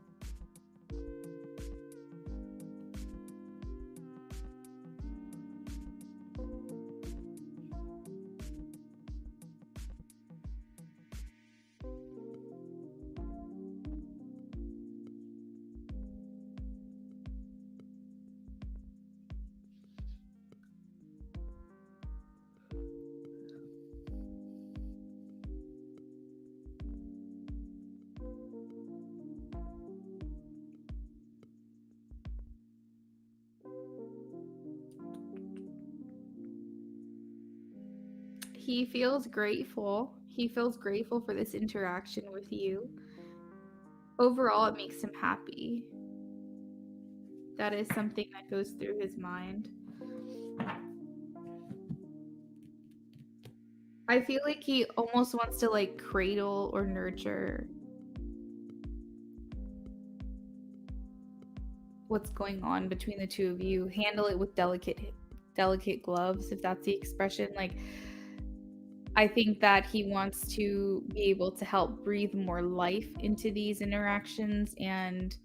He feels grateful. He feels grateful for this interaction with you. Overall, it makes him happy. That is something that goes through his mind. I feel like he almost wants to like cradle or nurture what's going on between the two of you, handle it with delicate gloves, if that's the expression. Like, I think that he wants to be able to help breathe more life into these interactions and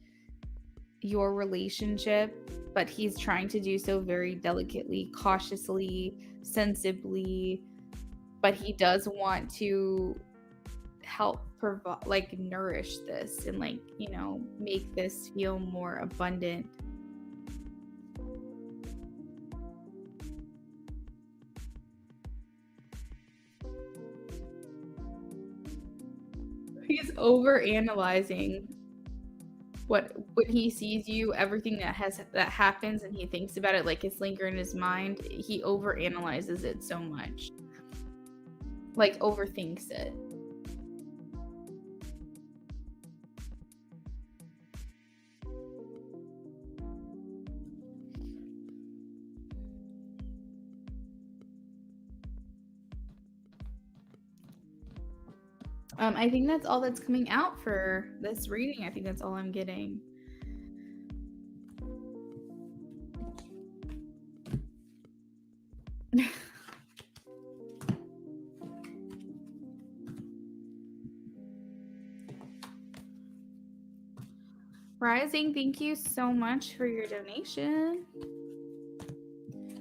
your relationship, but he's trying to do so very delicately, cautiously, sensibly, but he does want to help provide, like, nourish this and, like, you know, make this feel more abundant. He's over analyzing when he sees you, everything that happens, and he thinks about it like it's lingering in his mind. He over analyzes it so much, like overthinks it. I think that's all that's coming out for this reading. I think that's all I'm getting. Rising, thank you so much for your donation.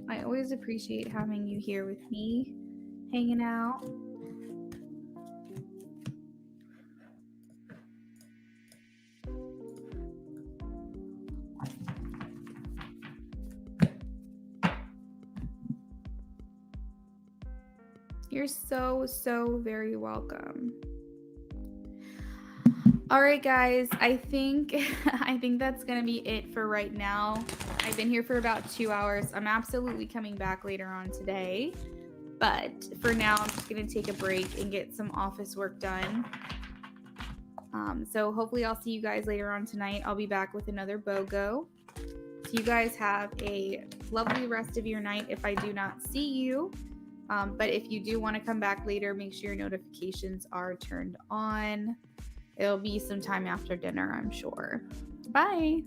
I always appreciate having you here with me, hanging out. You're so, so very welcome. All right, guys, I think that's gonna be it for right now. I've been here for about 2 hours. I'm absolutely coming back later on today, but for now, I'm just gonna take a break and get some office work done. So hopefully I'll see you guys later on tonight. I'll be back with another BOGO. So you guys have a lovely rest of your night if I do not see you. But if you do want to come back later, make sure your notifications are turned on. It'll be some time after dinner, I'm sure. Bye.